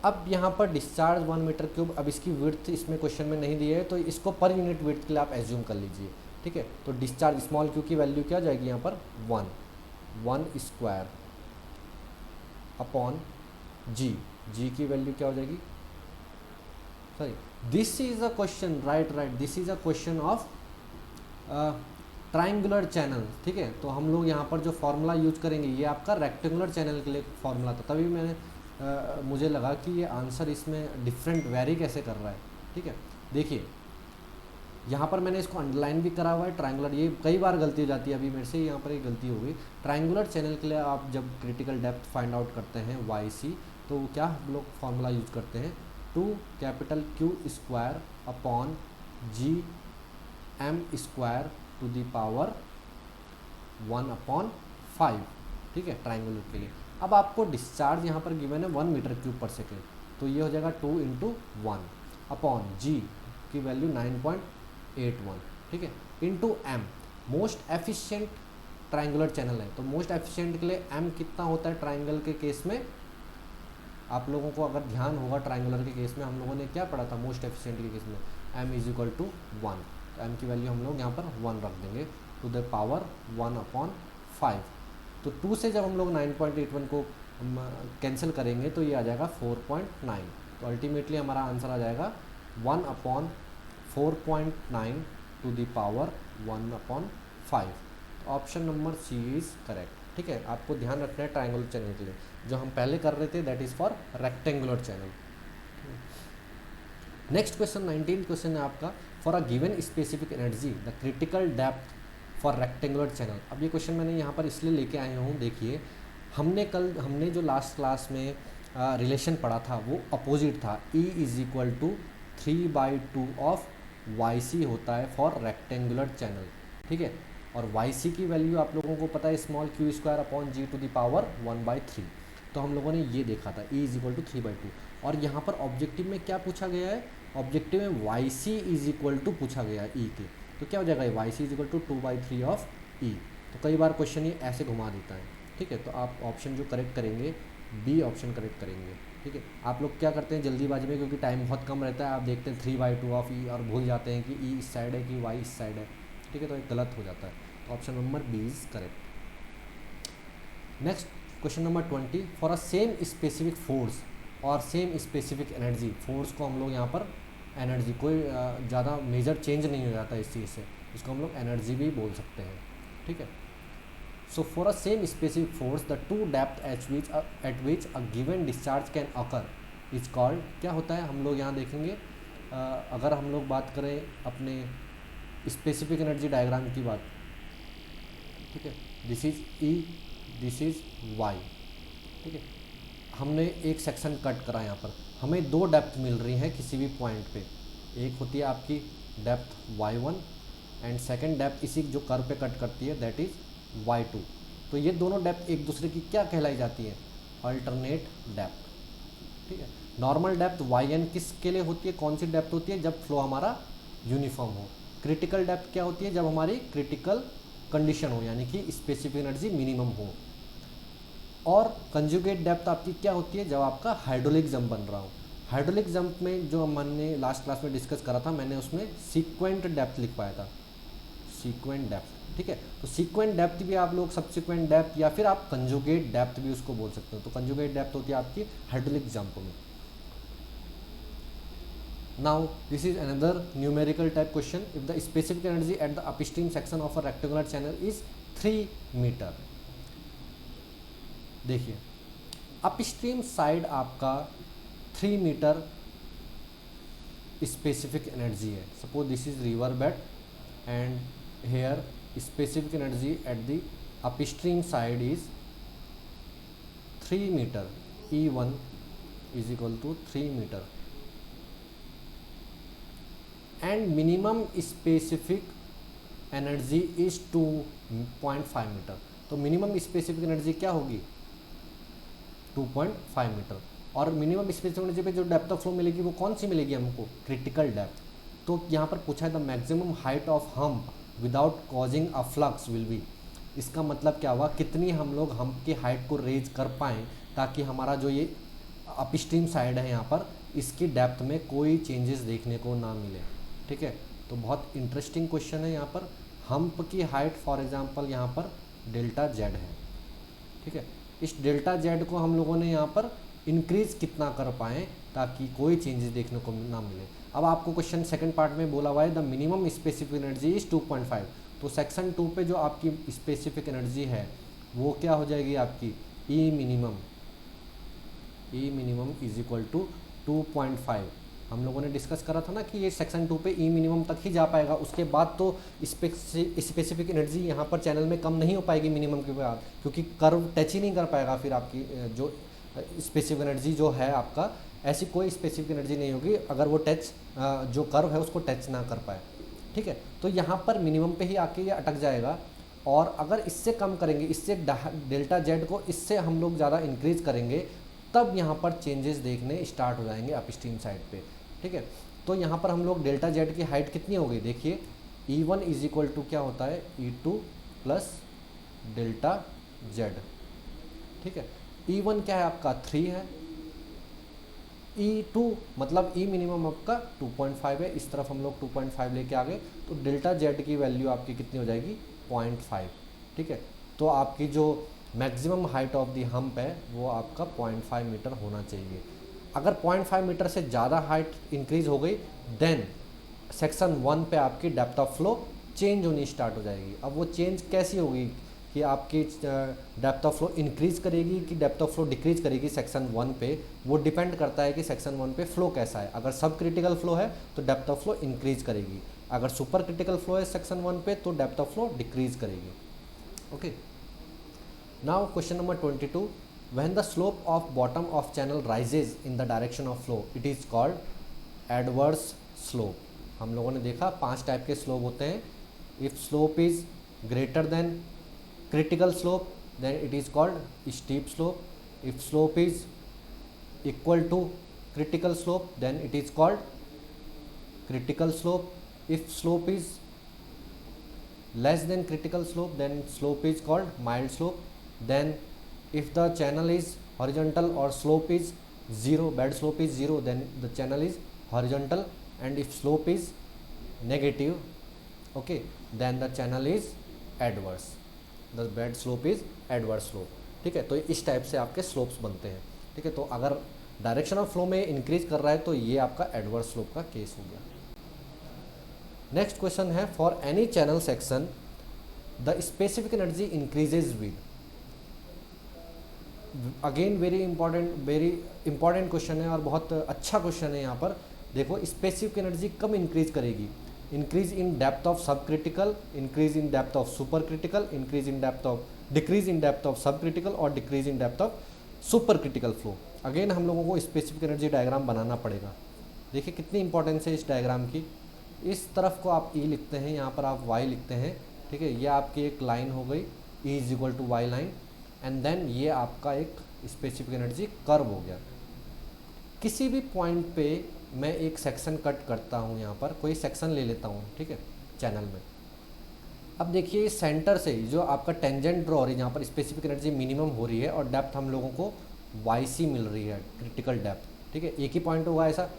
[SPEAKER 1] अब यहाँ पर डिस्चार्ज 1 मीटर क्यूब, अब इसकी विड्थ इसमें क्वेश्चन में नहीं दी है, तो इसको पर यूनिट विड्थ के लिए आप एज्यूम कर लीजिए। ठीक है, तो डिस्चार्ज स्मॉल क्यू की वैल्यू क्या जाएगी यहाँ पर 1 स्क्वायर अपॉन G की वैल्यू क्या हो जाएगी, sorry this is a question, right this is a question of triangular channel, ठीक है। तो हम लोग यहाँ पर जो फार्मूला यूज करेंगे ये आपका रेक्टेंगुलर चैनल के लिए फार्मूला था, तभी मैंने मुझे लगा कि ये आंसर इसमें डिफरेंट वेरी कैसे कर रहा है, ठीक है। देखिए यहाँ पर मैंने इसको अंडरलाइन भी करा हुआ है ट्राइंगुलर, ये कई बार गलती हो जाती है, अभी मेरे से यहाँ पर एक गलती हो गई। ट्राइंगुलर चैनल के लिए आप जब क्रिटिकल डेप्थ फाइंड आउट करते हैं वाई सी, तो क्या हम लोग फार्मूला यूज करते हैं, 2 capital Q square upon G M square to the power 1/5, ठीक है, ट्राइंगुलर के लिए। अब आपको डिस्चार्ज यहाँ पर गिवन है 1 मीटर क्यूब पर सेकेंड, तो ये हो जाएगा 2 × 1 अपॉन जी की वैल्यू 9.81, ठीक है, into M. Most efficient triangular channel है, तो मोस्ट एफिशिएंट के लिए एम कितना होता है ट्राइंगल के केस में, आप लोगों को अगर ध्यान होगा ट्राइंगुलर के केस में हम लोगों ने क्या पढ़ा था मोस्ट एफिशिएंट के केस में, m = 1, तो m की वैल्यू हम लोग यहाँ पर 1 रख देंगे टू द पावर 1/5। तो 2 से जब हम लोग 9.81 को कैंसिल करेंगे तो ये आ जाएगा 4.9, तो अल्टीमेटली हमारा आंसर आ जाएगा 1/4.9 to the power 1/5। Option number C is correct, ठीक है। आपको ध्यान रखना है ट्राइंगुलर चैनल के लिए, जो हम पहले कर रहे थे that is for rectangular channel. Next question 19 question है आपका, for a given specific energy the critical depth for rectangular channel. अब ये क्वेश्चन मैंने यहाँ पर इसलिए लेके आया हूँ, देखिए हमने जो लास्ट क्लास में रिलेशन पढ़ा था वो अपोजिट था, E = 3/2 ऑफ YC होता है फॉर रेक्टेंगुलर चैनल, ठीक है। और YC की वैल्यू आप लोगों को पता है small Q square upon G to the power 1/3, तो हम लोगों ने ये देखा था E = 3/2। और यहाँ पर ऑब्जेक्टिव में क्या पूछा गया है, ऑब्जेक्टिव में YC = पूछा गया है E के, तो क्या हो जाएगा YC = 2/3 ऑफ E। तो कई बार क्वेश्चन ये ऐसे घुमा देता है, ठीक है। तो आप ऑप्शन जो करेक्ट करेंगे बी ऑप्शन करेक्ट करेंगे, ठीक है। आप लोग क्या करते हैं जल्दीबाजी में, क्योंकि टाइम बहुत कम रहता है, आप देखते हैं 3/2 ऑफ E और भूल जाते हैं कि E इस साइड है कि Y इस साइड है, ठीक है, तो एक गलत हो जाता है। तो option number B is correct. Next question number 20, for a same specific force और सेम स्पेसिफिक एनर्जी, फोर्स को हम लोग यहाँ पर एनर्जी, कोई ज़्यादा मेजर चेंज नहीं हो जाता इस चीज़ से, इसको हम लोग एनर्जी भी बोल सकते हैं, ठीक है। So for a same specific force the two depth eight which a given discharge can occur is called, क्या होता है हम लोग यहाँ देखेंगे। अगर हम लोग बात करें अपने स्पेसिफिक एनर्जी डायग्राम की बात, ठीक है, this is E, this is Y, ठीक है। हमने एक सेक्शन कट करा, यहाँ पर हमें 2 डेप्थ मिल रही हैं किसी भी पॉइंट पे, एक होती है आपकी depth Y1 and second depth इसी जो कर्व पे कट करती है दैट इज़ Y2। तो ये दोनों डेप्थ एक दूसरे की क्या कहलाई जाती है, अल्टरनेट डेप्थ, ठीक है। नॉर्मल डेप्थ YN किसके लिए होती है, कौन सी डेप्थ होती है, जब फ्लो हमारा यूनिफॉर्म हो। क्रिटिकल डेप्थ क्या होती है, जब हमारी क्रिटिकल कंडीशन हो, यानी कि स्पेसिफिक एनर्जी मिनिमम हो। और कंजुगेट डेप्थ आपकी क्या होती है, जब आपका हाइड्रोलिक जंप बन रहा हो। हाइड्रोलिक जंप में जो हमने लास्ट क्लास में डिस्कस करा था, मैंने उसमें सीक्वेंट डेप्थ लिखवाया था, सीक्वेंट डेप्थ, ठीक है। तो सीक्वेंट डेप्थ भी आप लोग सब्सिक्वेंट डेप्थ या फिर आप कंजुगेट डेप्थ भी उसको बोल सकते हो। तो कंजुगेट डेप्थ होती है आपकी हाइड्रोलिक जंप में। Now this is another numerical type question, if the specific energy at the upstream section of a rectangular channel is 3 metre. देखिए अपस्ट्रीम साइड आपका 3 मीटर स्पेसिफिक एनर्जी है। Suppose this is river bed and here specific energy at the upstream side is 3 metre, E1 = 3 metre and minimum specific energy is 2.5 metre. तो minimum specific energy क्या होगी, 2.5 metre. और minimum specific energy पे जो depth of flow मिलेगी वो कौन सी मिलेगी हमको, क्रिटिकल डेप्थ। तो यहाँ पर पूछा है the maximum height of hump without causing a flux will be. इसका मतलब क्या हुआ, कितनी हम लोग हम्प की हाइट को रेज कर पाएँ ताकि हमारा जो ये अपस्ट्रीम साइड है यहाँ पर इसकी डेप्थ में कोई चेंजेस देखने को ना मिले, ठीक है। तो बहुत इंटरेस्टिंग क्वेश्चन है। यहाँ पर हम्प की हाइट फॉर एग्जांपल यहाँ पर ΔZ है, ठीक है। इस ΔZ को हम लोगों ने यहाँ पर इंक्रीज कितना कर पाएँ ताकि कोई चेंजेस देखने को ना मिले। अब आपको क्वेश्चन सेकंड पार्ट में बोला हुआ है the minimum specific energy is 2.5, तो सेक्शन 2 पे जो आपकी स्पेसिफिक एनर्जी है वो क्या हो जाएगी आपकी ई मिनिमम इज इक्वल टू 2.5। हम लोगों ने डिस्कस करा था ना कि ये सेक्शन 2 पे ई मिनिमम तक ही जा पाएगा, उसके बाद तो स्पेसिफिक एनर्जी यहाँ पर चैनल में कम नहीं हो पाएगी मिनिमम के बाद, क्योंकि कर्व टच ही नहीं कर पाएगा फिर आपकी जो स्पेसिफिक एनर्जी जो है आपका, ऐसी कोई स्पेसिफिक एनर्जी नहीं होगी अगर वो टच जो कर्व है उसको टच ना कर पाए। ठीक है, तो यहाँ पर मिनिमम पे ही आके ये अटक जाएगा, और अगर इससे कम करेंगे, इससे डेल्टा जेड को इससे हम लोग ज़्यादा इंक्रीज करेंगे, तब यहाँ पर चेंजेस देखने स्टार्ट हो जाएंगे अपस्ट्रीम साइड पे। ठीक है, तो यहाँ पर हम लोग डेल्टा जेड की हाइट कितनी हो गई देखिए, E1 इज इक्वल टू क्या होता है E2 प्लस डेल्टा जेड। ठीक है, E1 क्या है आपका 3 है, E2 मतलब ई मिनिमम आपका 2.5 है, इस तरफ हम लोग 2.5 लेके आ गए, तो डेल्टा जेड की वैल्यू आपकी कितनी हो जाएगी 0.5। ठीक है, तो आपकी जो maximum height of the hump है वो आपका 0.5 मीटर होना चाहिए। अगर 0.5 मीटर से ज़्यादा हाइट इंक्रीज हो गई देन सेक्शन 1 पे आपकी डेप्थ ऑफ फ्लो चेंज होनी स्टार्ट हो जाएगी। अब वो चेंज कैसी होगी कि आपकी डेप्थ ऑफ फ्लो इंक्रीज करेगी कि डेप्थ ऑफ फ्लो डिक्रीज करेगी सेक्शन 1 पे, वो डिपेंड करता है कि सेक्शन 1 पे फ्लो कैसा है। अगर सब क्रिटिकल फ्लो है तो डेप्थ ऑफ फ्लो इंक्रीज करेगी, अगर सुपर क्रिटिकल फ्लो है सेक्शन 1 पे तो डेप्थ ऑफ फ्लो डिक्रीज करेगी। Okay, now question number 22, when the slope of bottom of channel rises in the direction of flow it is called adverse slope. हम लोगों ने देखा 5 टाइप के slope होते हैं। If slope is greater then critical slope then it is called steep slope. If slope is equal to critical slope then it is called critical slope. If slope is less than critical slope then slope is called mild slope. Then if the channel is horizontal or slope is 0, bed slope is 0, then the channel is horizontal, and if slope is negative, okay, then the channel is adverse. The bed slope is adverse slope. ठीक है, तो इस type से आपके slopes बनते हैं। ठीक है, तो अगर डायरेक्शन ऑफ फ्लो में इंक्रीज कर रहा है तो ये आपका एडवर्स स्लोप का केस हो गया। नेक्स्ट क्वेश्चन है for any channel section the specific energy increases with, again very important question है और बहुत अच्छा क्वेश्चन है। यहाँ पर देखो स्पेसिफिक एनर्जी कब इंक्रीज करेगी, increase in depth of sub critical, increase in depth of super critical, increase in depth of decrease in depth of sub critical और decrease in depth of super critical flow. Again हम लोगों को specific energy diagram बनाना पड़ेगा। देखिए कितनी importance है इस diagram की। इस तरफ को आप E लिखते हैं, यहाँ पर आप Y लिखते हैं। ठीक है, ये आपकी एक लाइन हो गई E is equal to Y line, and then ये आपका एक स्पेसिफिक एनर्जी कर्व हो गया। किसी भी पॉइंट पे मैं एक सेक्शन कट करता हूँ, यहाँ पर कोई सेक्शन ले लेता हूँ, ठीक है, चैनल में। अब देखिए सेंटर से जो आपका टेंजेंट ड्रॉ हो रही है, जहाँ पर स्पेसिफिक एनर्जी मिनिमम हो रही है और डेप्थ हम लोगों को YC मिल रही है, क्रिटिकल डेप्थ। ठीक है, एक ही पॉइंट होगा ऐसा।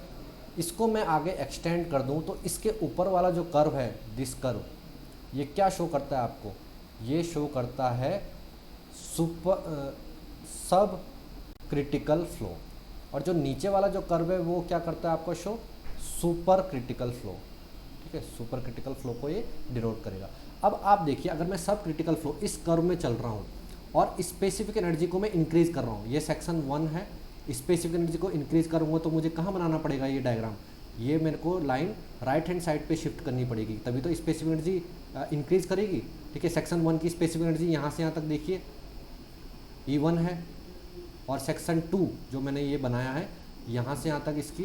[SPEAKER 1] इसको मैं आगे एक्सटेंड कर दूँ तो इसके ऊपर वाला जो कर्व है, दिस कर्व, ये क्या शो करता है आपको? ये शो करता है सब क्रिटिकल फ्लो, और जो नीचे वाला जो कर्व है वो क्या करता है आपको शो? Super critical flow. ठीक है, सुपर क्रिटिकल फ्लो को ये डिनोट करेगा। अब आप देखिए, अगर मैं सब क्रिटिकल फ्लो इस कर्व में चल रहा हूँ और स्पेसिफिक एनर्जी को मैं इंक्रीज़ कर रहा हूँ, ये सेक्शन 1 है, स्पेसिफिक एनर्जी को इंक्रीज़ करूँगा तो मुझे कहाँ बनाना पड़ेगा ये डायग्राम? ये मेरे को लाइन राइट हैंड साइड पे शिफ्ट करनी पड़ेगी, तभी तो स्पेसिफिक एनर्जी इंक्रीज़ करेगी। ठीक है, सेक्शन 1 की स्पेसिफिक एनर्जी यहाँ से यहाँ तक देखिए E1 है, और सेक्शन 2 जो मैंने ये बनाया है यहाँ से यहाँ तक इसकी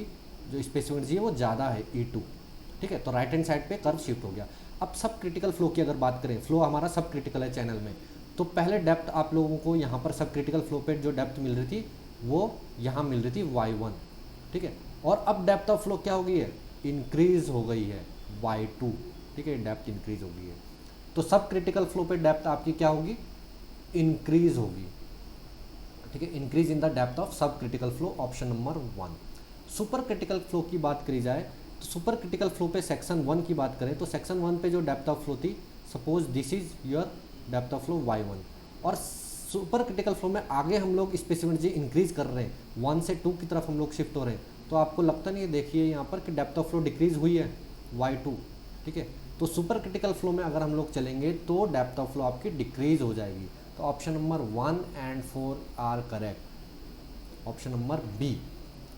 [SPEAKER 1] जो स्पेसिफिक एनर्जी है वो ज़्यादा है, E2। ठीक है, तो राइट हैंड साइड पे कर्व शिफ्ट हो गया। अब सब क्रिटिकल फ्लो की अगर बात करें, फ्लो हमारा सब क्रिटिकल है चैनल में, तो पहले डेप्थ आप लोगों को यहाँ पर सब क्रिटिकल फ्लो पे जो डेप्थ मिल रही थी वो यहाँ मिल रही थी Y1। ठीक है, और अब डेप्थ ऑफ फ्लो क्या हो गई है? इंक्रीज हो गई है, Y2। ठीक है, डेप्थ इंक्रीज हो गई है, तो सब क्रिटिकल फ्लो पे डेप्थ आपकी क्या होगी? इंक्रीज होगी। ठीक है, increase in the depth of sub critical flow, option number 1। Super critical flow की बात करी जाए तो सुपर क्रिटिकल फ्लो पे सेक्शन 1 की बात करें तो सेक्शन 1 पे जो डेप्थ ऑफ फ्लो थी, suppose this is your depth of flow Y1, और सुपर क्रिटिकल फ्लो में आगे हम लोग स्पेसिफिक एनर्जी इंक्रीज कर रहे हैं, 1 से 2 की तरफ हम लोग शिफ्ट हो रहे हैं, तो आपको लगता नहीं है, देखिए यहाँ पर कि डेप्थ ऑफ फ्लो डिक्रीज हुई है y2, ठीक है। तो सुपर क्रिटिकल फ्लो में अगर हम लोग चलेंगे तो डेप्थ ऑफ फ्लो आपकी डिक्रीज हो जाएगी। तो option number 1 and 4 are correct, option number B,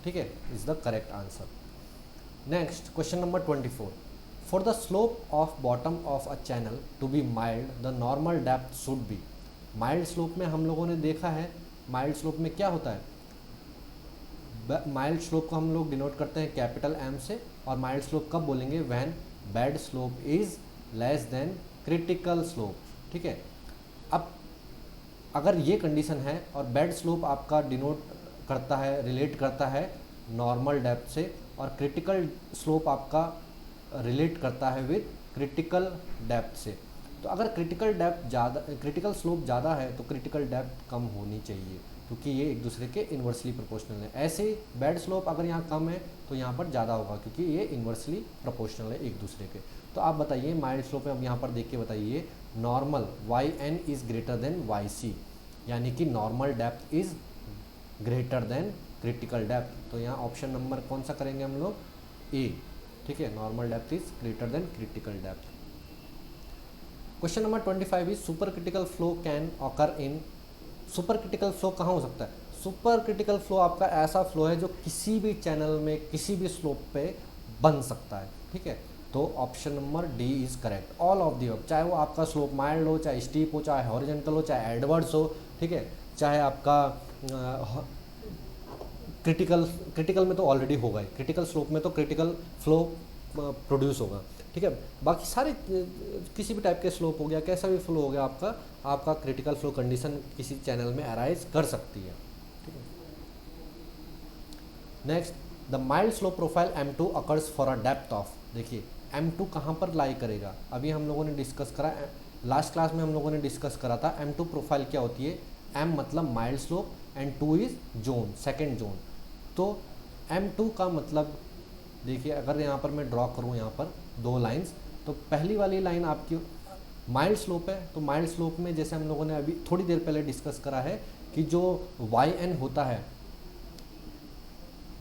[SPEAKER 1] ठीक है, is the correct answer. Next question number 24, for the slope of bottom of a channel to be mild the normal depth should be. Mild slope में हम लोगों ने देखा है, mild slope में क्या होता है, माइल्ड स्लोप को हम लोग डिनोट करते हैं कैपिटल एम से, और माइल्ड स्लोप कब बोलेंगे, when bad slope is less than critical slope, ठीक है। अब अगर ये कंडीशन है और बैड स्लोप आपका डिनोट करता है, रिलेट करता है नॉर्मल डेप्थ से, और क्रिटिकल स्लोप आपका रिलेट करता है विद क्रिटिकल डेप्थ से, तो अगर क्रिटिकल स्लोप ज़्यादा है तो क्रिटिकल डेप्थ कम होनी चाहिए, क्योंकि ये एक दूसरे के इन्वर्सली प्रोपोर्शनल है। ऐसे बैड स्लोप अगर यहाँ कम है तो यहाँ पर ज़्यादा होगा, क्योंकि ये इन्वर्सली प्रोपोर्शनल है एक दूसरे के। तो आप बताइए माइल्ड स्लोप में अब यहाँ पर देख के बताइए, normal yn is greater then yc, यानी कि normal depth is greater than critical depth. तो यहाँ ऑप्शन नंबर कौन सा करेंगे हम लोग, ए, ठीक है, normal depth is greater than critical depth. Question number 25 is super critical flow can occur in, super critical flow कहाँ हो सकता है, सुपर क्रिटिकल फ्लो आपका ऐसा फ्लो है जो किसी भी चैनल में किसी भी स्लोप पे बन सकता है, ठीक है। तो option number D is correct, all of the अब, चाहे वो आपका स्लोप माइल्ड हो, चाहे स्टीप हो, चाहे हॉरिजॉन्टल हो, चाहे एडवर्स हो, ठीक है, चाहे आपका क्रिटिकल में तो ऑलरेडी होगा ही, क्रिटिकल स्लोप में तो क्रिटिकल फ्लो प्रोड्यूस होगा, ठीक है। बाकी सारे किसी भी टाइप के स्लोप हो गया, कैसा भी फ्लो हो गया आपका क्रिटिकल फ्लो कंडीशन किसी चैनल में अराइज कर सकती है, ठीक है। Next, the mild slope profile M2 occurs for a depth of, देखिए M2 कहाँ पर लाई करेगा, अभी हम लोगों ने डिस्कस करा, लास्ट क्लास में हम लोगों ने डिस्कस करा था M2 प्रोफाइल क्या होती है, M मतलब mild slope and 2 is zone, second zone. तो M2 का मतलब देखिए, अगर यहाँ पर मैं ड्रॉ करूँ यहाँ पर दो लाइंस, तो पहली वाली लाइन आपकी माइल्ड स्लोप है, तो माइल्ड स्लोप में जैसे हम लोगों ने अभी थोड़ी देर पहले डिस्कस करा है कि जो yn होता है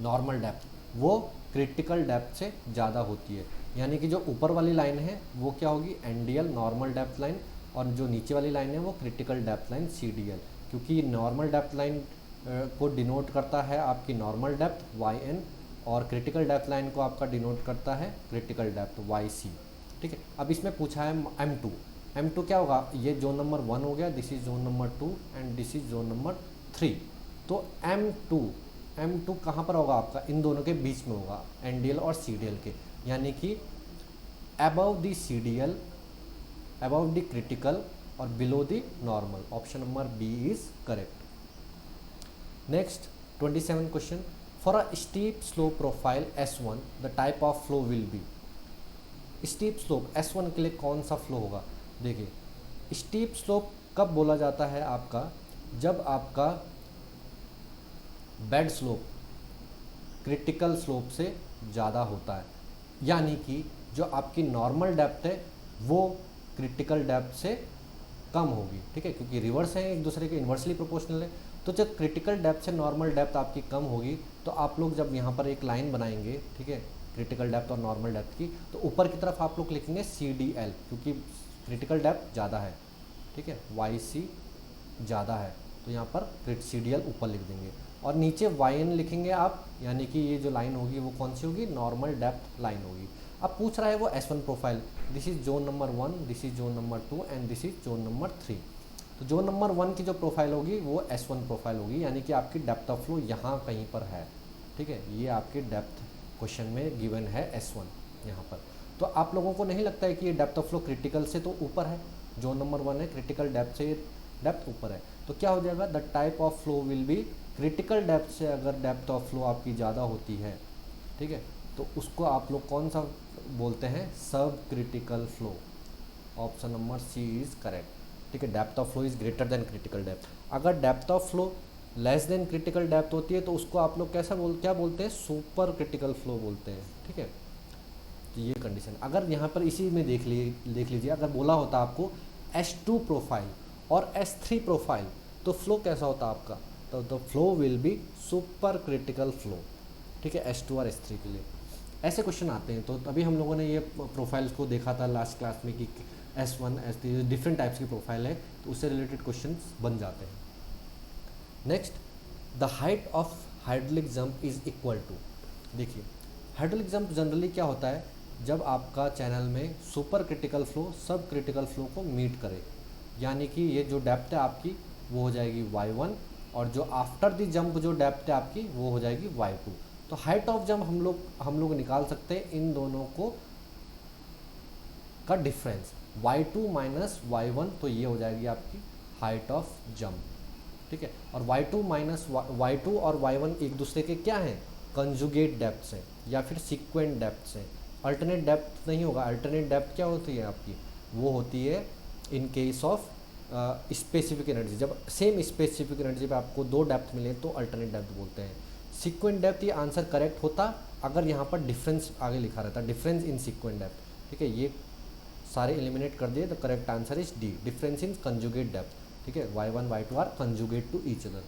[SPEAKER 1] नॉर्मल डेप्थ, वो क्रिटिकल डेप्थ से ज़्यादा होती है, यानी कि जो ऊपर वाली लाइन है वो क्या होगी, NDL नॉर्मल डेप्थ लाइन, और जो नीचे वाली लाइन है वो क्रिटिकल डेप्थ लाइन CDL, क्योंकि नॉर्मल डेप्थ लाइन को डिनोट करता है आपकी नॉर्मल डेप्थ yn, और क्रिटिकल डेप्थ लाइन को आपका डिनोट करता है क्रिटिकल डेप्थ yc, ठीक है। अब इसमें पूछा है M2 क्या होगा, ये जोन नंबर 1 हो गया, this is zone number 2 and this is zone number 3। तो M2 कहाँ पर होगा आपका, इन दोनों के बीच में होगा, NDL और CDL के, यानी कि above the CDL, above the critical और below the normal, option number B is correct. Next 27 question, for a steep slope profile S1 the type of flow will be, steep slope S1 के लिए कौन सा flow होगा, देखिए steep slope कब बोला जाता है आपका, जब आपका बेड स्लोप क्रिटिकल स्लोप से ज़्यादा होता है, यानी कि जो आपकी नॉर्मल डेप्थ है वो क्रिटिकल डेप्थ से कम होगी, ठीक है, क्योंकि रिवर्स हैं एक दूसरे के, इन्वर्सली प्रोपोर्शनल है। तो जब क्रिटिकल डेप्थ से नॉर्मल डेप्थ आपकी कम होगी, तो आप लोग जब यहाँ पर एक लाइन बनाएंगे, ठीक है, क्रिटिकल डेप्थ और नॉर्मल डेप्थ की, तो ऊपर की तरफ आप लोग लिखेंगे CDL, क्योंकि क्रिटिकल डेप्थ ज़्यादा है, ठीक है, YC ज़्यादा है, तो यहाँ पर CDL ऊपर लिख देंगे, और नीचे yn लिखेंगे आप, यानी कि ये जो लाइन होगी वो कौन सी होगी, नॉर्मल डेप्थ लाइन होगी। अब पूछ रहा है वो S1 profile, this is zone number 1, this is zone number 2 and this is zone number 3। तो जोन नंबर 1 की जो प्रोफाइल होगी वो S1 प्रोफाइल होगी, यानी कि आपकी डेप्थ ऑफ फ्लो यहाँ कहीं पर है, ठीक है, ये आपकी डेप्थ क्वेश्चन में गिवन है S1 यहाँ पर। तो आप लोगों को नहीं लगता है कि ये डेप्थ ऑफ फ्लो क्रिटिकल से तो ऊपर है, जोन नंबर 1 है, क्रिटिकल डेप्थ से डेप्थ ऊपर है, तो क्या हो जाएगा, the type of flow will B, critical depth से अगर डेप्थ ऑफ फ्लो आपकी ज़्यादा होती है, ठीक है, तो उसको आप लोग कौन सा बोलते हैं, sub critical flow, option number C is correct, ठीक है। Depth of flow is greater than critical depth, अगर depth of flow less than critical depth होती है तो उसको आप लोग क्या बोलते हैं, सुपर क्रिटिकल फ्लो बोलते हैं, ठीक है। तो ये कंडीशन, अगर यहाँ पर इसी में देख लीजिए, अगर बोला होता आपको S2 प्रोफाइल और S3 प्रोफाइल, तो फ्लो कैसा होता आपका, तो the flow will be super critical flow, ठीक है, S2 और S3 के लिए ऐसे क्वेश्चन आते हैं। तो अभी हम लोगों ने ये प्रोफाइल्स को देखा था लास्ट क्लास में कि S1 S3 डिफरेंट टाइप्स की प्रोफाइल है, तो उससे रिलेटेड क्वेश्चन बन जाते हैं। Next, the height of hydraulic jump is equal to. देखिए, हाइड्रोलिक जंप जनरली क्या होता है, जब आपका चैनल में सुपर क्रिटिकल फ्लो सब क्रिटिकल फ्लो को मीट करे, यानी कि ये जो डेप्थ है आपकी वो हो जाएगी y1, और जो आफ्टर द जंप जो डेप्थ है आपकी वो हो जाएगी y2। तो हाइट ऑफ जंप हम लोग निकाल सकते हैं इन दोनों को का डिफरेंस y2 माइनस y1, तो ये हो जाएगी आपकी हाइट ऑफ जंप। ठीक है, और y2 माइनस y2 और y1 एक दूसरे के क्या हैं, कंजुगेट डेप्थ हैं या फिर सीक्वेंट डेप्थ हैं। अल्टरनेट डेप्थ नहीं होगा। अल्टरनेट डेप्थ क्या होती है आपकी, वो होती है in case of specific energy. जब सेम स्पेसिफिक एनर्जी पे आपको दो डेप्थ मिले तो अल्टरनेट डेप्थ बोलते हैं। सीक्वेंट डेप्थ, ये आंसर करेक्ट होता अगर यहाँ पर डिफरेंस आगे लिखा रहता, डिफरेंस इन सीक्वेंट डेप्थ। ठीक है, ये सारे एलिमिनेट कर दिए, the correct answer is D, difference in conjugate depth. ठीक है, y1 y2 are conjugate to each other.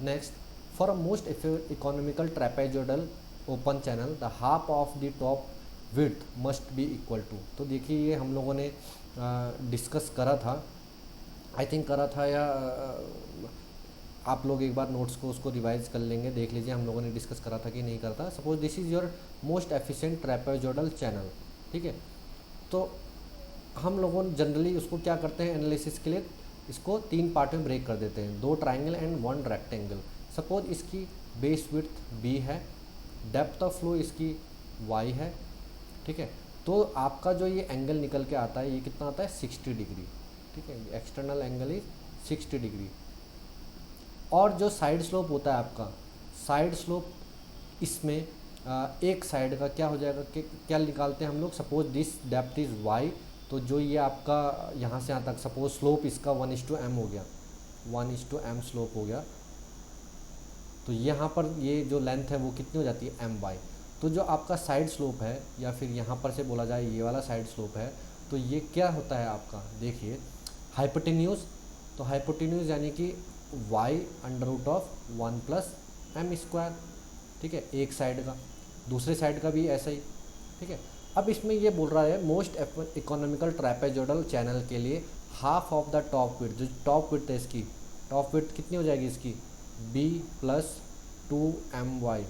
[SPEAKER 1] Next, for a most economical trapezoidal open channel the half of the top width must be equal to. तो देखिए, ये हम लोगों ने discuss करा था, आई थिंक करा था, या आप लोग एक बार नोट्स को उसको रिवाइज कर लेंगे, देख लीजिए हम लोगों ने डिस्कस करा था कि नहीं करा था। Suppose this is your most efficient trapezoidal channel. ठीक है, तो हम लोगों जनरली उसको क्या करते हैं, एनालिसिस के लिए इसको तीन पार्ट में ब्रेक कर देते हैं, दो triangle and one rectangle. Suppose इसकी बेस विड्थ b है, डेप्थ ऑफ फ्लो इसकी y है। ठीक है, तो आपका जो ये एंगल निकल के आता है ये कितना आता है, 60 डिग्री। ठीक है, एक्सटर्नल एंगल इज 60 डिग्री। और जो साइड स्लोप होता है आपका, साइड स्लोप इसमें एक साइड का क्या हो जाएगा, क्या निकालते हैं हम लोग, suppose this depth is y, तो जो ये आपका यहाँ से यहाँ तक सपोज स्लोप इसका 1:m हो गया, 1:m स्लोप हो गया, तो यहाँ पर ये जो लेंथ है वो कितनी हो जाती है, my। तो जो आपका साइड स्लोप है, या फिर यहाँ पर से बोला जाए ये वाला साइड स्लोप है, तो ये क्या होता है आपका, देखिए हाइपोटेन्यूज। तो हाइपोटेन्यूज यानी कि y√1 + m²। ठीक है, एक साइड का, दूसरे साइड का भी ऐसा ही। ठीक है, अब इसमें ये बोल रहा है मोस्ट इकोनॉमिकल ट्रेपेजोइडल चैनल के लिए half of the top width, जो टॉप विड्थ है इसकी, टॉप विड्थ कितनी हो जाएगी इसकी, b + 2my।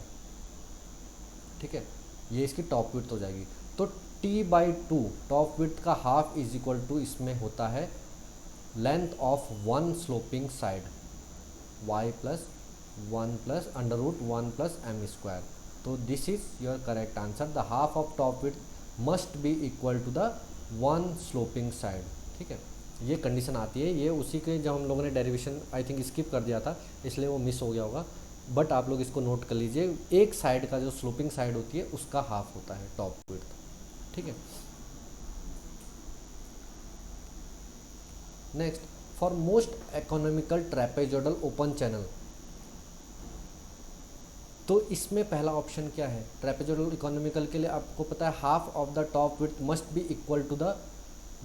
[SPEAKER 1] ठीक है, ये इसकी टॉप विड्थ हो जाएगी। तो t/2 टॉप विड्थ का हाफ इज इक्वल टू इसमें होता है length of one sloping side, y + 1 + √1 + m²। तो this is your correct answer, the half of top width must be equal to the one sloping side. ठीक है, ये condition आती है, ये उसी के जब हम लोगों ने डेरिवेशन आई थिंक स्किप कर दिया था इसलिए वो मिस हो गया होगा, बट आप लोग इसको नोट कर लीजिए, एक साइड का जो स्लोपिंग साइड होती है उसका हाफ होता है टॉप विड्थ। ठीक है, next, for most economical trapezoidal open channel, तो इसमें पहला ऑप्शन क्या है, ट्रेपेजोइडल इकोनॉमिकल के लिए आपको पता है half of the top width must be equal to the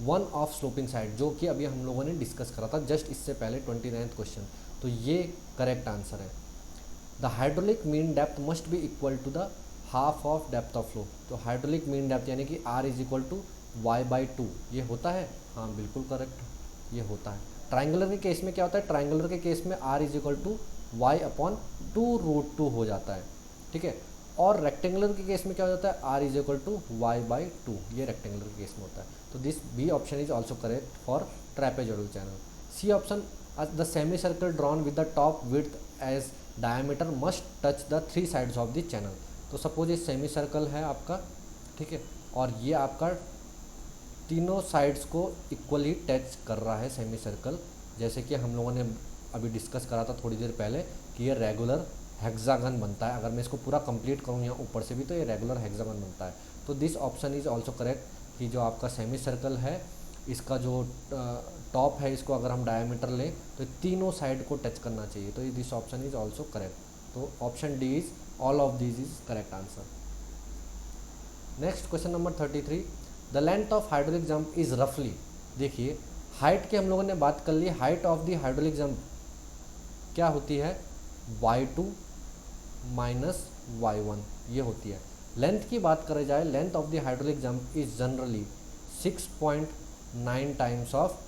[SPEAKER 1] one of sloping side, जो कि अभी हम लोगों ने डिस्कस करा था जस्ट इससे पहले 29th क्वेश्चन। तो ये करेक्ट आंसर है। The hydraulic mean depth must be equal to the half of depth of flow. तो हाइड्रोलिक मीन डेप्थ यानी कि r = y/2, ये होता है, हाँ बिल्कुल करेक्ट, ये होता है। ट्राइंगुलर के केस में क्या होता है, ट्राइंगुलर के केस में r = y/2√2 हो जाता है। ठीक है, और रेक्टेंगुलर के केस में क्या हो जाता है, r = y/2, ये रेक्टेंगुलर के केस में होता है। तो this B option is also correct for trapezoidal channel. C option, the semicircle drawn with the top width as diameter must touch the 3 sides of the channel. तो suppose ये semicircle है आपका, ठीक है, और ये आपका तीनों साइड्स को इक्वली टच कर रहा है सेमी सर्कल, जैसे कि हम लोगों ने अभी डिस्कस करा था थोड़ी देर पहले कि ये रेगुलर हेक्सागन बनता है। अगर मैं इसको पूरा कंप्लीट करूँ यहाँ ऊपर से भी तो ये रेगुलर हेक्सागन बनता है। तो this option is also correct कि जो आपका सेमी सर्कल है इसका जो टॉप है इसको अगर हम डायमीटर लें तो तीनों साइड को टच करना चाहिए। तो this option is also correct. तो option D is all of this is correct answer. Next question number 33, the length of hydraulic jump is रफली। देखिए हाइट की हम लोगों ने बात कर ली, height of the hydraulic jump क्या होती है, y2 - y1 ये होती है। लेंथ की बात करें जाए, length of the hydraulic jump is generally 6.9 times of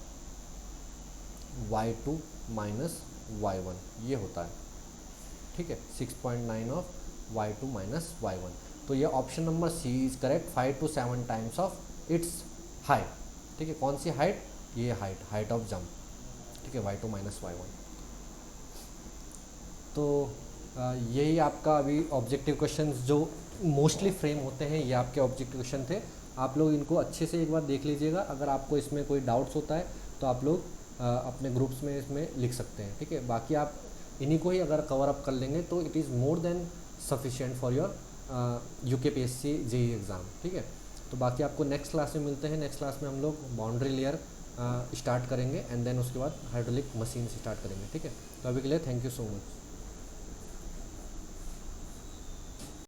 [SPEAKER 1] y2 minus y1 ये होता है, ठीक है, 6.9 ऑफ y2 माइनस y1। तो ये option number C is correct, 5 to 7 times of its height, ठीक है। कौन सी हाइट? ये हाइट ऑफ जंप, ठीक है, y2 माइनस y1। तो यही आपका अभी ऑब्जेक्टिव क्वेश्चंस जो मोस्टली फ्रेम होते हैं, ये आपके ऑब्जेक्टिव क्वेश्चन थे। आप लोग इनको अच्छे से एक बार देख लीजिएगा। अगर आपको इसमें कोई डाउट्स होता है तो आप लोग अपने ग्रुप्स में इसमें लिख सकते हैं, ठीक है। बाकी आप इन्हीं को ही अगर कवर अप कर लेंगे तो it is more than sufficient for your UKPSC JEE exam, ठीक है। तो बाकी आपको नेक्स्ट क्लास में मिलते हैं। नेक्स्ट क्लास में हम लोग बाउंड्री लेयर स्टार्ट करेंगे एंड देन उसके बाद हाइड्रोलिक मशीन स्टार्ट करेंगे, ठीक है। तो अभी के लिए थैंक यू सो मच।